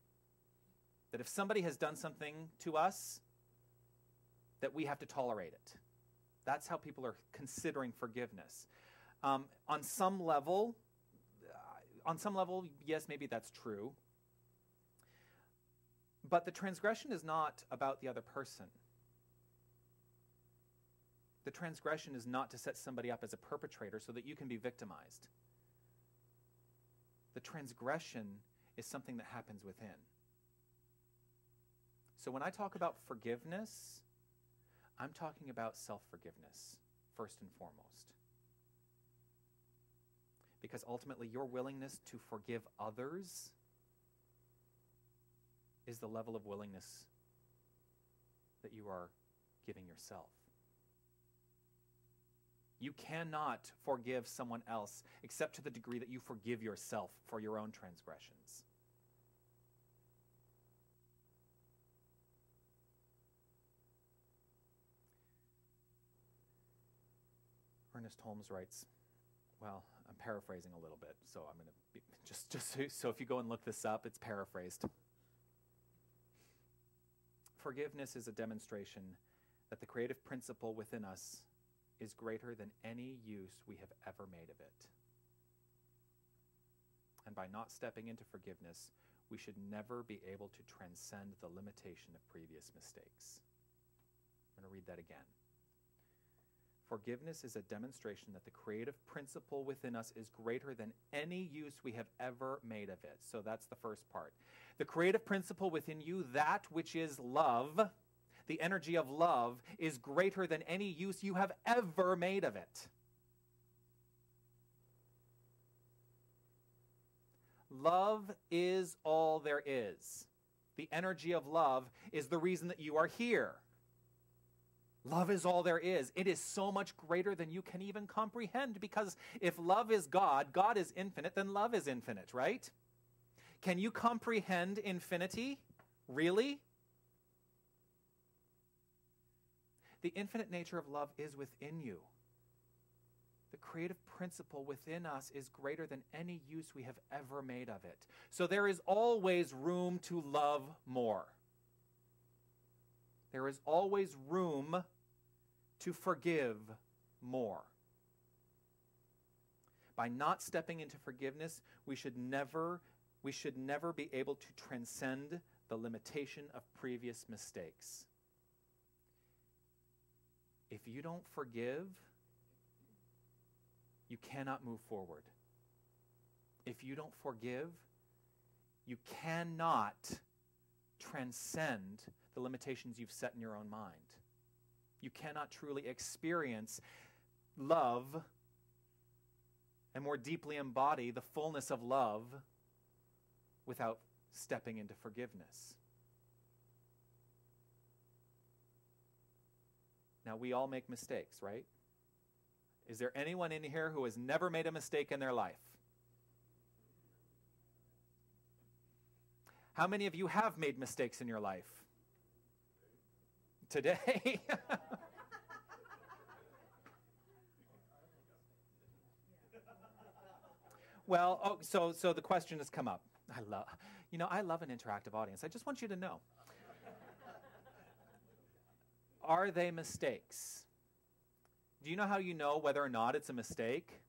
That if somebody has done something to us, that we have to tolerate it. That's how people are considering forgiveness. On some level, yes, maybe that's true. But the transgression is not about the other person. The transgression is not to set somebody up as a perpetrator so that you can be victimized. The transgression is something that happens within. So when I talk about forgiveness, I'm talking about self-forgiveness, first and foremost. Because ultimately, your willingness to forgive others is the level of willingness that you are giving yourself. You cannot forgive someone else except to the degree that you forgive yourself for your own transgressions. Ernest Holmes writes, well, I'm paraphrasing a little bit, so I'm going to be just so if you go and look this up, it's paraphrased. Forgiveness is a demonstration that the creative principle within us is greater than any use we have ever made of it. And by not stepping into forgiveness, we should never be able to transcend the limitation of previous mistakes. I'm going to read that again. Forgiveness is a demonstration that the creative principle within us is greater than any use we have ever made of it. So that's the first part. The creative principle within you, that which is love, the energy of love, is greater than any use you have ever made of it. Love is all there is. The energy of love is the reason that you are here. Love is all there is. It is so much greater than you can even comprehend, because if love is God, God is infinite, then love is infinite, right? Can you comprehend infinity? Really? The infinite nature of love is within you. The creative principle within us is greater than any use we have ever made of it. So there is always room to love more. There is always room to forgive more. By not stepping into forgiveness, we should never be able to transcend the limitation of previous mistakes. if you don't forgive, you cannot move forward. If you don't forgive, you cannot transcend the limitations you've set in your own mind. You cannot truly experience love and more deeply embody the fullness of love without stepping into forgiveness. Now, we all make mistakes, right? Is there anyone in here who has never made a mistake in their life? How many of you have made mistakes in your life? Today? Well, so the question has come up. I love an interactive audience. I just want you to know. Are they mistakes? Do you know how you know whether or not it's a mistake?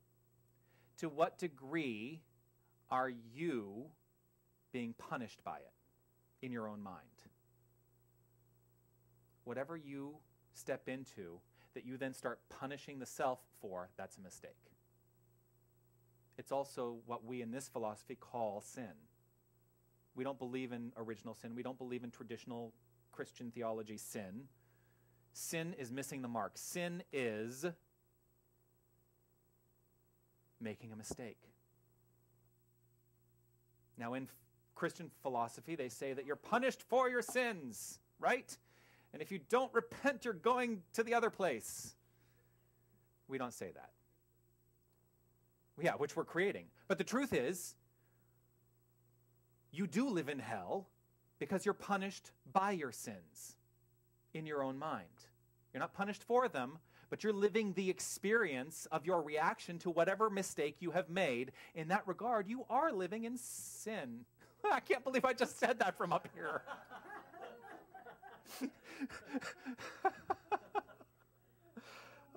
To what degree are you being punished by it in your own mind? Whatever you step into that you then start punishing the self for, that's a mistake. It's also what we in this philosophy call sin. We don't believe in original sin. We don't believe in traditional Christian theology sin. Sin is missing the mark. Sin is making a mistake. Now, in Christian philosophy, they say that you're punished for your sins, right? And if you don't repent, you're going to the other place. We don't say that. Yeah, which we're creating. But the truth is, you do live in hell because you're punished by your sins in your own mind. You're not punished for them, but you're living the experience of your reaction to whatever mistake you have made. In that regard, you are living in sin. I can't believe I just said that from up here.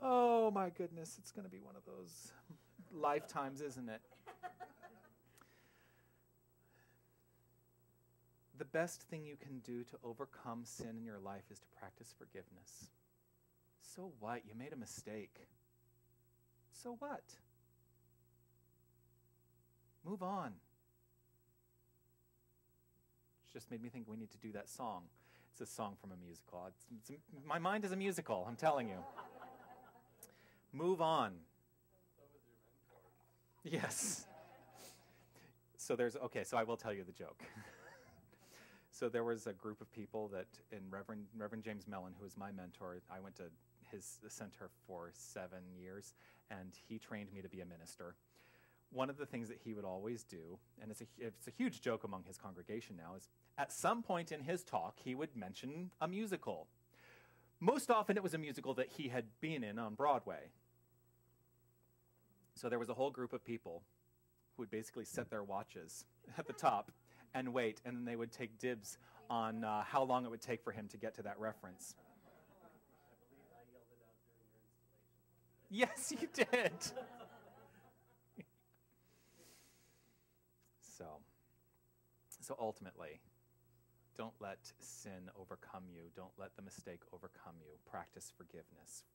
Oh my goodness, it's going to be one of those lifetimes, isn't it? The best thing you can do to overcome sin in your life is to practice forgiveness. So what? You made a mistake. So what? Move on. It just made me think we need to do that song. It's a song from a musical. My mind is a musical, I'm telling you. Move on. Yes. So I will tell you the joke. So there was a group of people that in Reverend James Mellon, who was my mentor, I went to his center for 7 years, and he trained me to be a minister. One of the things that he would always do, and it's a huge joke among his congregation now, is at some point in his talk, he would mention a musical. Most often it was a musical that he had been in on Broadway. So there was a whole group of people who would basically set their watches at the top and wait, and then they would take dibs on how long it would take for him to get to that reference. I believe I yelled it out during your installation. Yes, you did. So ultimately, don't let sin overcome you. Don't let the mistake overcome you. Practice forgiveness.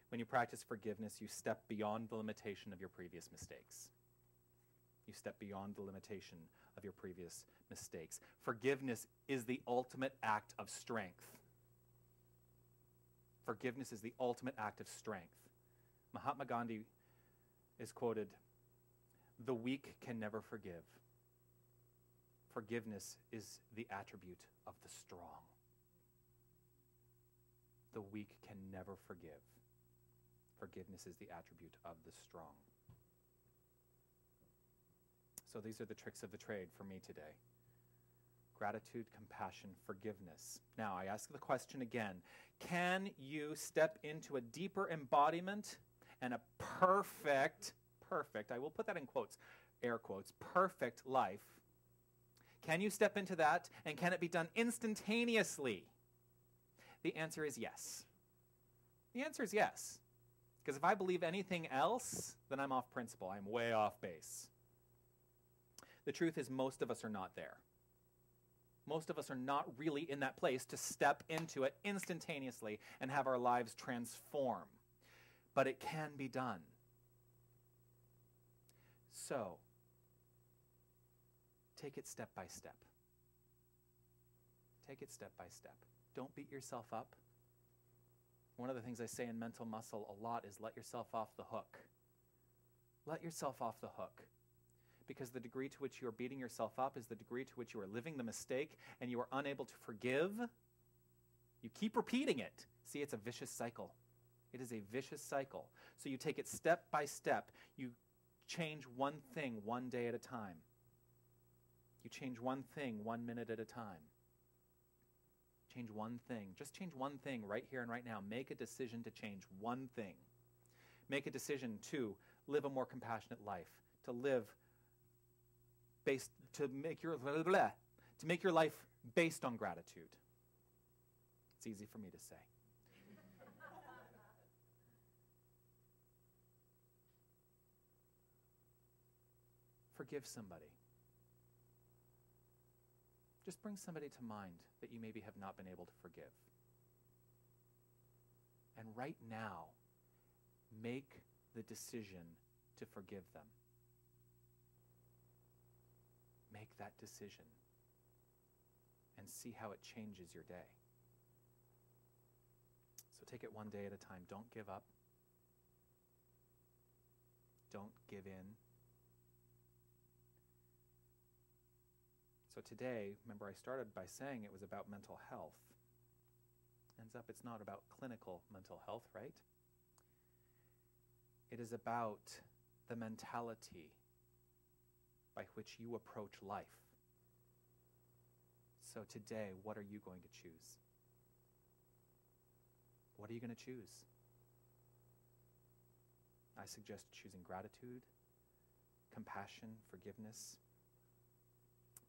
When you practice forgiveness, you step beyond the limitation of your previous mistakes. You step beyond the limitation of your previous mistakes. Forgiveness is the ultimate act of strength. Forgiveness is the ultimate act of strength. Mahatma Gandhi is quoted, "The weak can never forgive. Forgiveness is the attribute of the strong." The weak can never forgive. Forgiveness is the attribute of the strong. So these are the tricks of the trade for me today. Gratitude, compassion, forgiveness. Now, I ask the question again. Can you step into a deeper embodiment and a perfect, I will put that in quotes, air quotes, perfect life? Can you step into that, and can it be done instantaneously? The answer is yes. The answer is yes. Because if I believe anything else, then I'm off principle. I'm way off base. The truth is most of us are not there. Most of us are not really in that place to step into it instantaneously and have our lives transform. But it can be done. So, take it step by step. Take it step by step. Don't beat yourself up. One of the things I say in Mental Muscle a lot is let yourself off the hook. Let yourself off the hook. Because the degree to which you are beating yourself up is the degree to which you are living the mistake and you are unable to forgive. You keep repeating it. See, it's a vicious cycle. It is a vicious cycle. So you take it step by step. You change one thing one day at a time. You change one thing 1 minute at a time. Change one thing. Just change one thing right here and right now. Make a decision to change one thing. Make a decision to live a more compassionate life, to make your life based on gratitude. It's easy for me to say. Forgive somebody. Just bring somebody to mind that you maybe have not been able to forgive. And right now, make the decision to forgive them. Make that decision and see how it changes your day. So take it one day at a time. Don't give up. Don't give in. So today, remember I started by saying it was about mental health. Ends up it's not about clinical mental health, right? It is about the mentality by which you approach life. So today, what are you going to choose? What are you going to choose? I suggest choosing gratitude, compassion, forgiveness,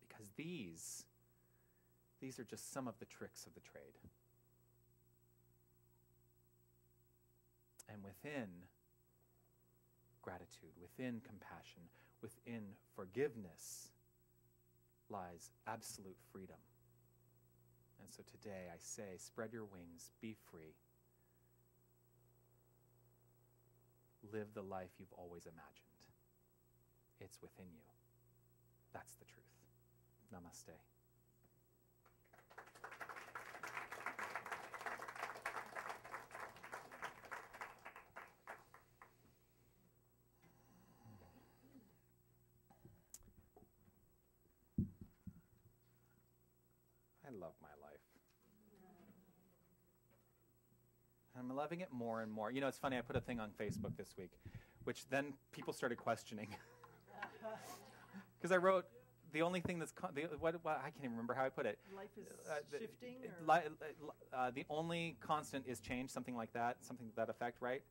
because these are just some of the tricks of the trade. And within gratitude, within compassion, within forgiveness lies absolute freedom. And so today I say, spread your wings, be free. Live the life you've always imagined. It's within you. That's the truth. Namaste. I love my life. I'm loving it more and more. You know, it's funny, I put a thing on Facebook this week, which then people started questioning. Because I wrote, the only thing that's, I can't even remember how I put it. Life is shifting? The only constant is change, something like that, something to that effect, right?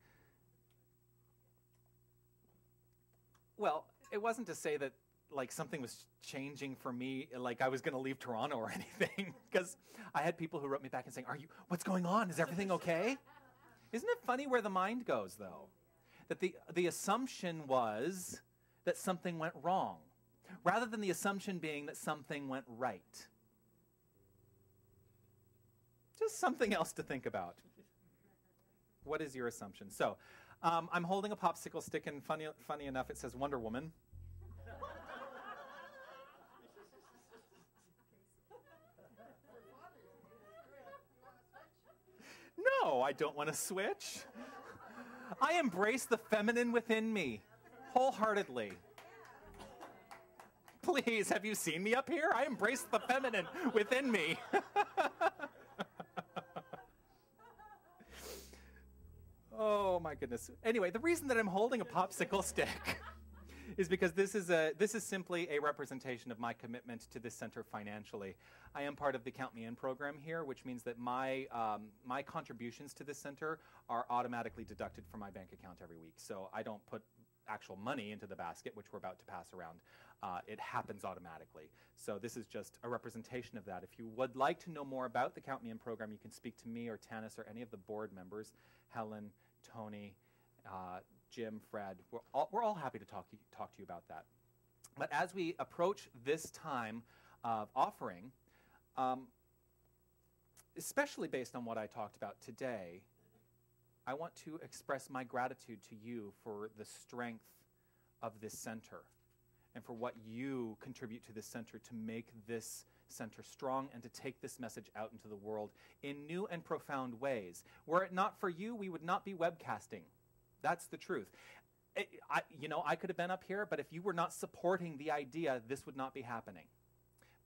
Well, it wasn't to say that like something was changing for me, like I was going to leave Toronto or anything, because I had people who wrote me back and saying, what's going on? Is everything okay? Isn't it funny where the mind goes, though? That the assumption was that something went wrong, rather than the assumption being that something went right. Just something else to think about. What is your assumption? So, I'm holding a popsicle stick, and funny enough, it says Wonder Woman. No, I don't want to switch. I embrace the feminine within me wholeheartedly. Please, have you seen me up here? I embrace the feminine within me. Oh my goodness. Anyway, the reason that I'm holding a popsicle stick is because this is simply a representation of my commitment to this center financially. I am part of the Count Me In program here, which means that my contributions to this center are automatically deducted from my bank account every week. So I don't put actual money into the basket, which we're about to pass around. It happens automatically. So this is just a representation of that. If you would like to know more about the Count Me In program, you can speak to me or Tanis or any of the board members, Helen, Tony, Jim, Fred. We're all happy to talk to you about that. But as we approach this time of offering, especially based on what I talked about today, I want to express my gratitude to you for the strength of this center and for what you contribute to this center to make this center strong and to take this message out into the world in new and profound ways. Were it not for you, we would not be webcasting. That's the truth. I could have been up here, but if you were not supporting the idea, this would not be happening.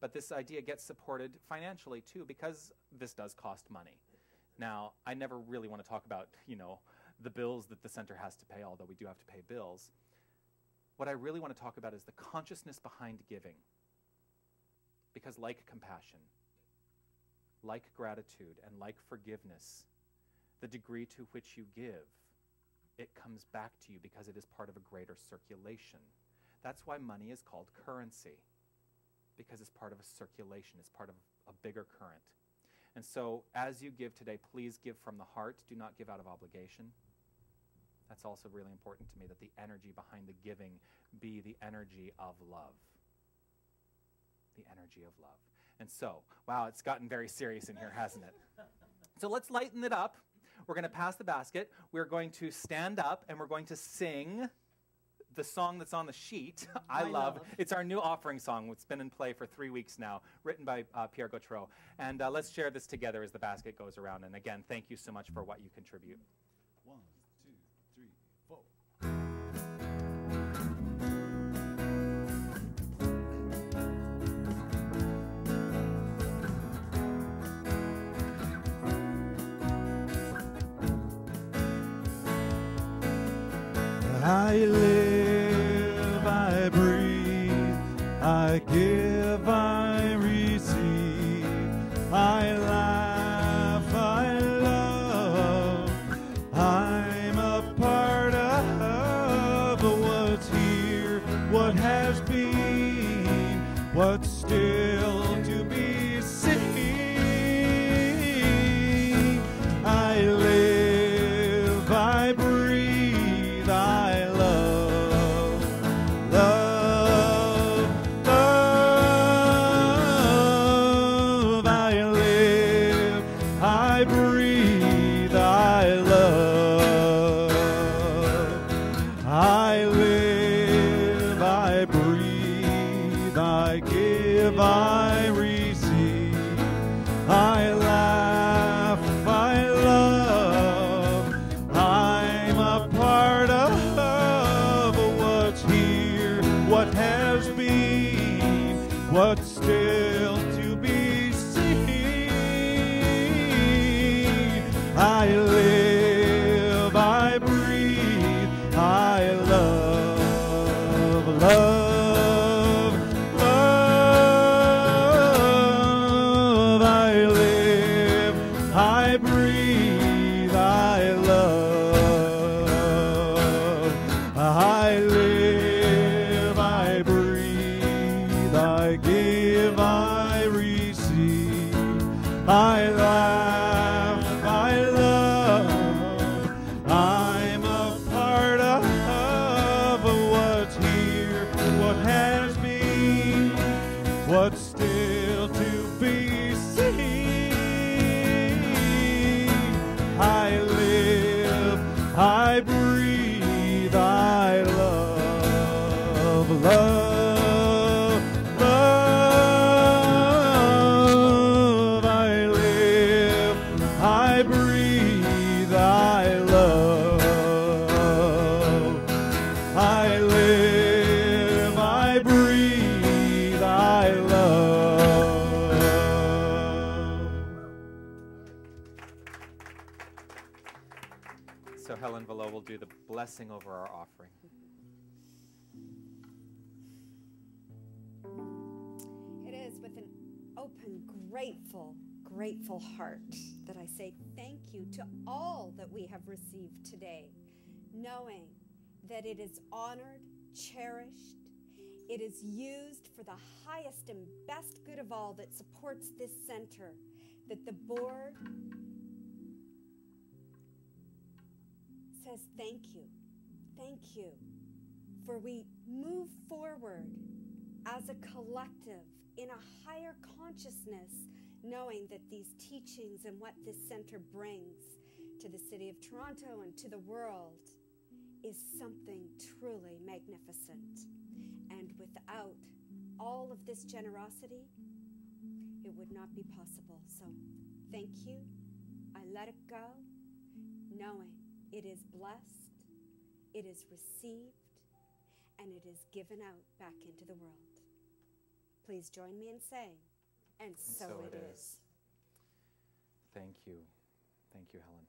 But this idea gets supported financially too, because this does cost money. Now, I never really want to talk about, the bills that the center has to pay, although we do have to pay bills. What I really want to talk about is the consciousness behind giving. Because like compassion, like gratitude, and like forgiveness, the degree to which you give, it comes back to you because it is part of a greater circulation. That's why money is called currency, because it's part of a circulation, it's part of a bigger current. And so as you give today, please give from the heart. Do not give out of obligation. That's also really important to me, that the energy behind the giving be the energy of love. The energy of love. And so, wow, it's gotten very serious in here, hasn't it? So let's lighten it up. We're going to pass the basket. We're going to stand up and we're going to sing the song that's on the sheet, I Love. It's our new offering song. It's been in play for 3 weeks now, written by Pierre Gautreau. And let's share this together as the basket goes around. And again, thank you so much for what you contribute. 1, 2, 3, 4. I live, I breathe, I give, I receive, I laugh, I love, I'm a part of what's here, what has been, what's still to be seen. I live, I breathe, I love, love, love. I live, I breathe, I love. I live, I breathe, I give, I receive, I laugh, I love, I'm a part of what's here, what has been, what's still to be seen. I live, I breathe, I love, love, love. I live, I breathe, I love. I live, I breathe, I give, I receive, I laugh, I love, I'm a part of what's here, what has been, what's still to be seen. I live, I breathe, I love, love, love. I live, I breathe, I love. I live, I breathe, I love. So Helen Velo will do the blessing over our offering. It is with an open, grateful, grateful heart that I say thank you to all that we have received today, knowing that it is honored, cherished, it is used for the highest and best good of all that supports this center, that the board says thank you, for we move forward as a collective in a higher consciousness knowing that these teachings and what this center brings to the city of Toronto and to the world is something truly magnificent. And without all of this generosity, it would not be possible. So thank you. I let it go, knowing it is blessed, it is received, and it is given out back into the world. Please join me in saying, and so it is. Thank you. Thank you, Helen.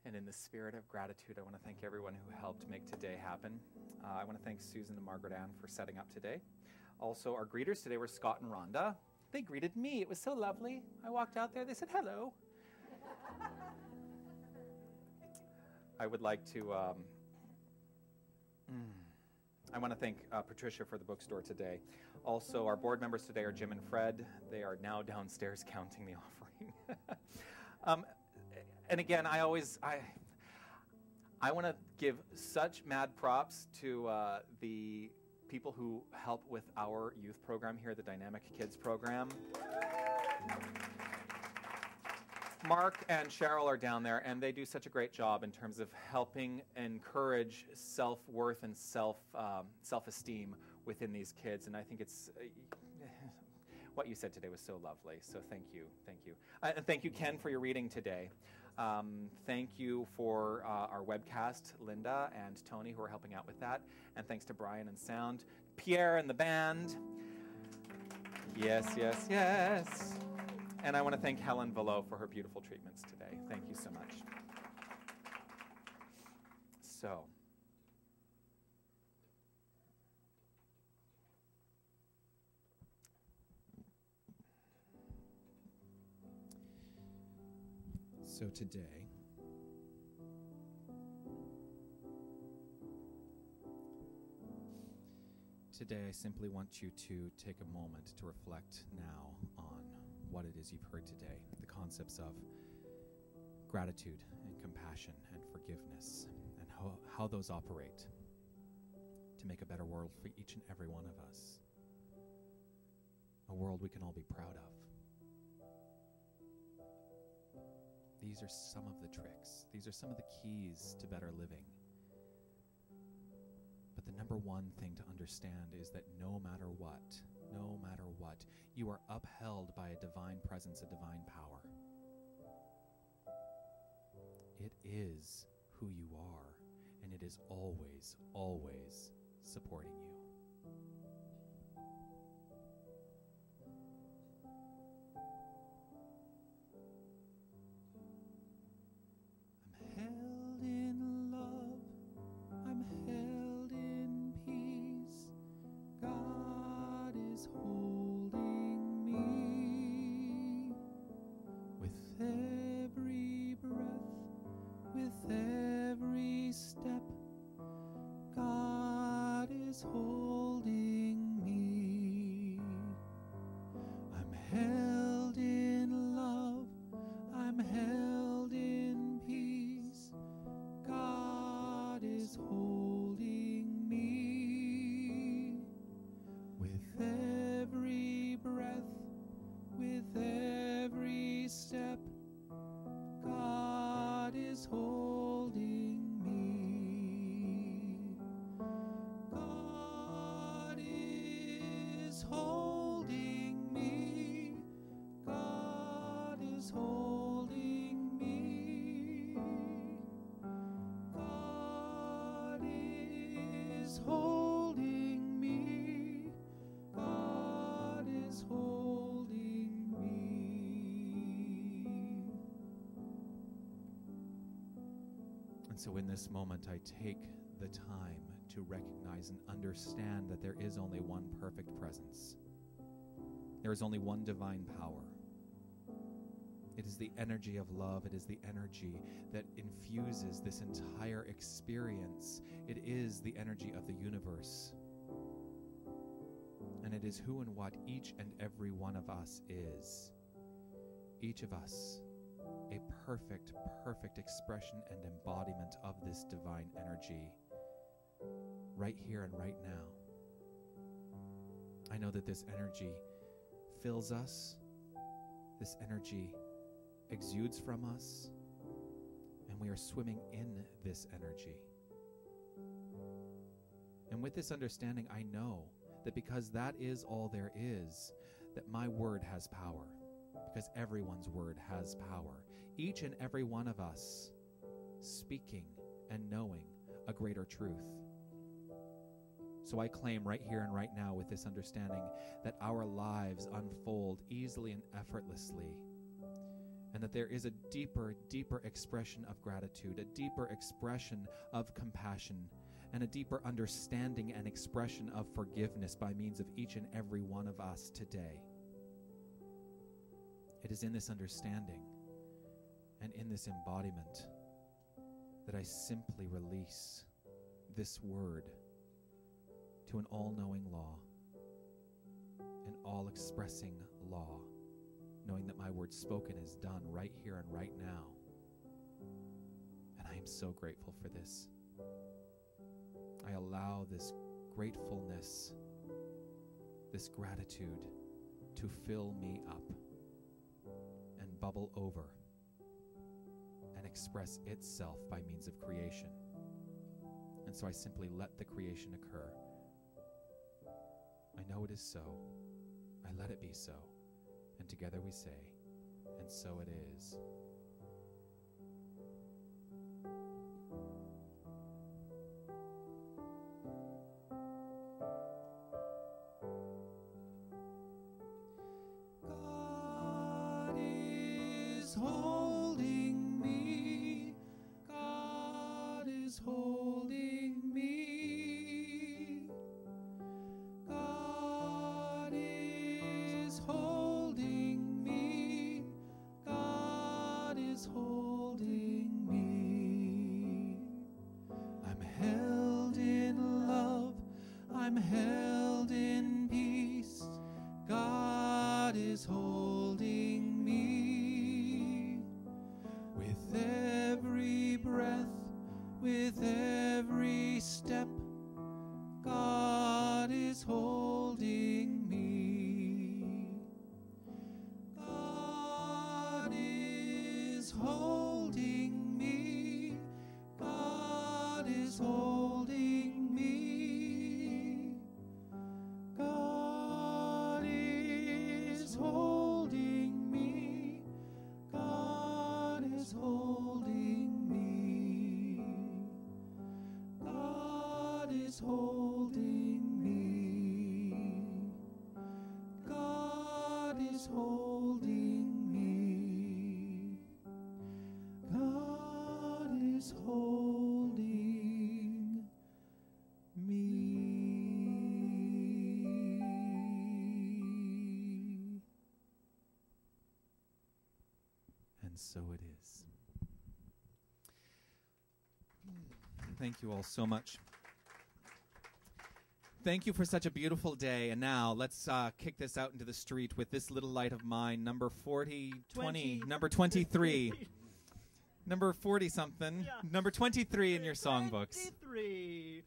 And in the spirit of gratitude, I want to thank everyone who helped make today happen. I want to thank Susan and Margaret Ann for setting up today. Also, our greeters today were Scott and Rhonda. They greeted me. It was so lovely. I walked out there. They said hello. I would like to... I want to thank Patricia for the bookstore today. Also, our board members today are Jim and Fred. They are now downstairs counting the offering. And again, I want to give such mad props to the people who help with our youth program here, the Dynamic Kids program. Mark and Cheryl are down there, and they do such a great job in terms of helping encourage self-worth and self-esteem within these kids. And I think it's what you said today was so lovely. So thank you, and thank you, Ken, for your reading today. Thank you for our webcast, Linda and Tony, who are helping out with that. And thanks to Brian and sound, Pierre and the band. Yes, yes, yes. And I want to thank Helen Velo for her beautiful treatments today. Thank you so much. So today, I simply want you to take a moment to reflect now on what it is you've heard today, the concepts of gratitude and compassion and forgiveness, and how those operate to make a better world for each and every one of us. A world we can all be proud of. These are some of the tricks. These are some of the keys to better living. But the number one thing to understand is that no matter what, you are upheld by a divine presence, a divine power. It is who you are, and it is always, always supporting you. I'm held in love, I'm held in peace. God is holding me with every breath, with every step. God is holding me. I'm held in love, I'm held in peace. God is holding me with every breath, with every step. God is holding me. God is holding me. God is holding me. God is holding me. God is holding me. And so in this moment, I take the time to recognize and understand that there is only one perfect presence. There is only one divine power. It is the energy of love. It is the energy that infuses this entire experience. It is the energy of the universe. And it is who and what each and every one of us is. Each of us, a perfect, perfect expression and embodiment of this divine energy, right here and right now. I know that this energy fills us. This energy exudes from us, and we are swimming in this energy. And with this understanding, I know that because that is all there is, that my word has power, because everyone's word has power. Each and every one of us speaking and knowing a greater truth. So I claim right here and right now with this understanding that our lives unfold easily and effortlessly, and that there is a deeper, deeper expression of gratitude, a deeper expression of compassion, and a deeper understanding and expression of forgiveness by means of each and every one of us today. It is in this understanding and in this embodiment that I simply release this word to an all-knowing law, an all-expressing law, knowing that my word spoken is done right here and right now. And I am so grateful for this. I allow this gratefulness, this gratitude to fill me up and bubble over and express itself by means of creation. And so I simply let the creation occur. I know it is so. I let it be so. And together we say, and so it is. God is holding me. God is holding me. God is holding me. God is holding me. I'm held in love. I'm held in peace. God is holding me. With every breath, with every step, God is holding me. God is holding me. God is holding me. God is holding me. God is holding me. God is holding me. God is holding me. God is holding me. And so it is. Thank you all so much. Thank you for such a beautiful day. And now let's kick this out into the street with this little light of mine, number 20, number 23. Number 40-something. Yeah. Number 23 in your songbooks. 23.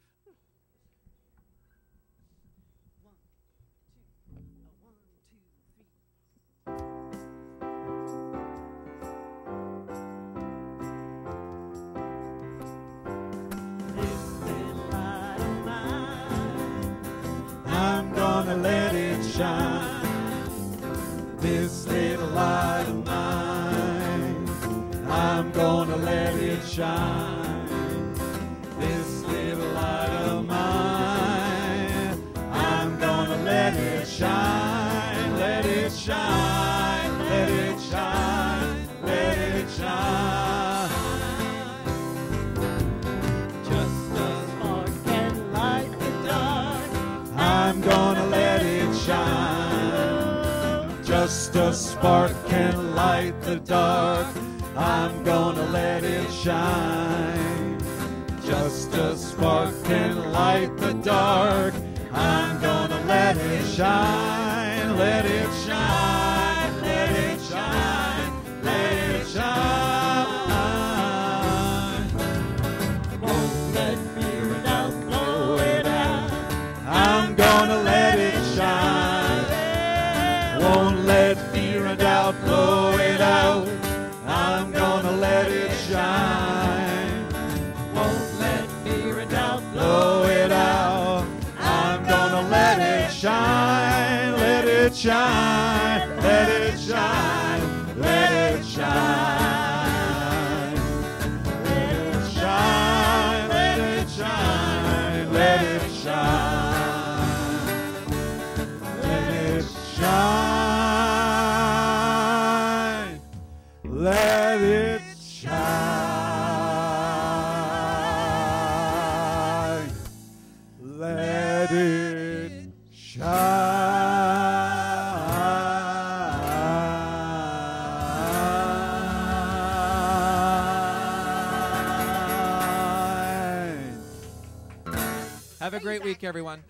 I'm gonna let it shine. This little light of mine, I'm gonna let it shine. This little light of mine, I'm gonna let it shine. Let it shine, let it shine, let it shine. Just a spark can light the dark. I'm gonna let it shine. Just a spark can light the dark. I'm gonna let it shine. Just a spark can light the dark. I'm gonna let it shine. Let it shine. Let it shine. Let it shine. Won't let fear down, blow it out. I'm gonna let it shine. Won't shine, let it shine, let it shine. Let it shine, let it shine, let it shine. Let it shine, let it shine, let it shine. Have a great week, everyone.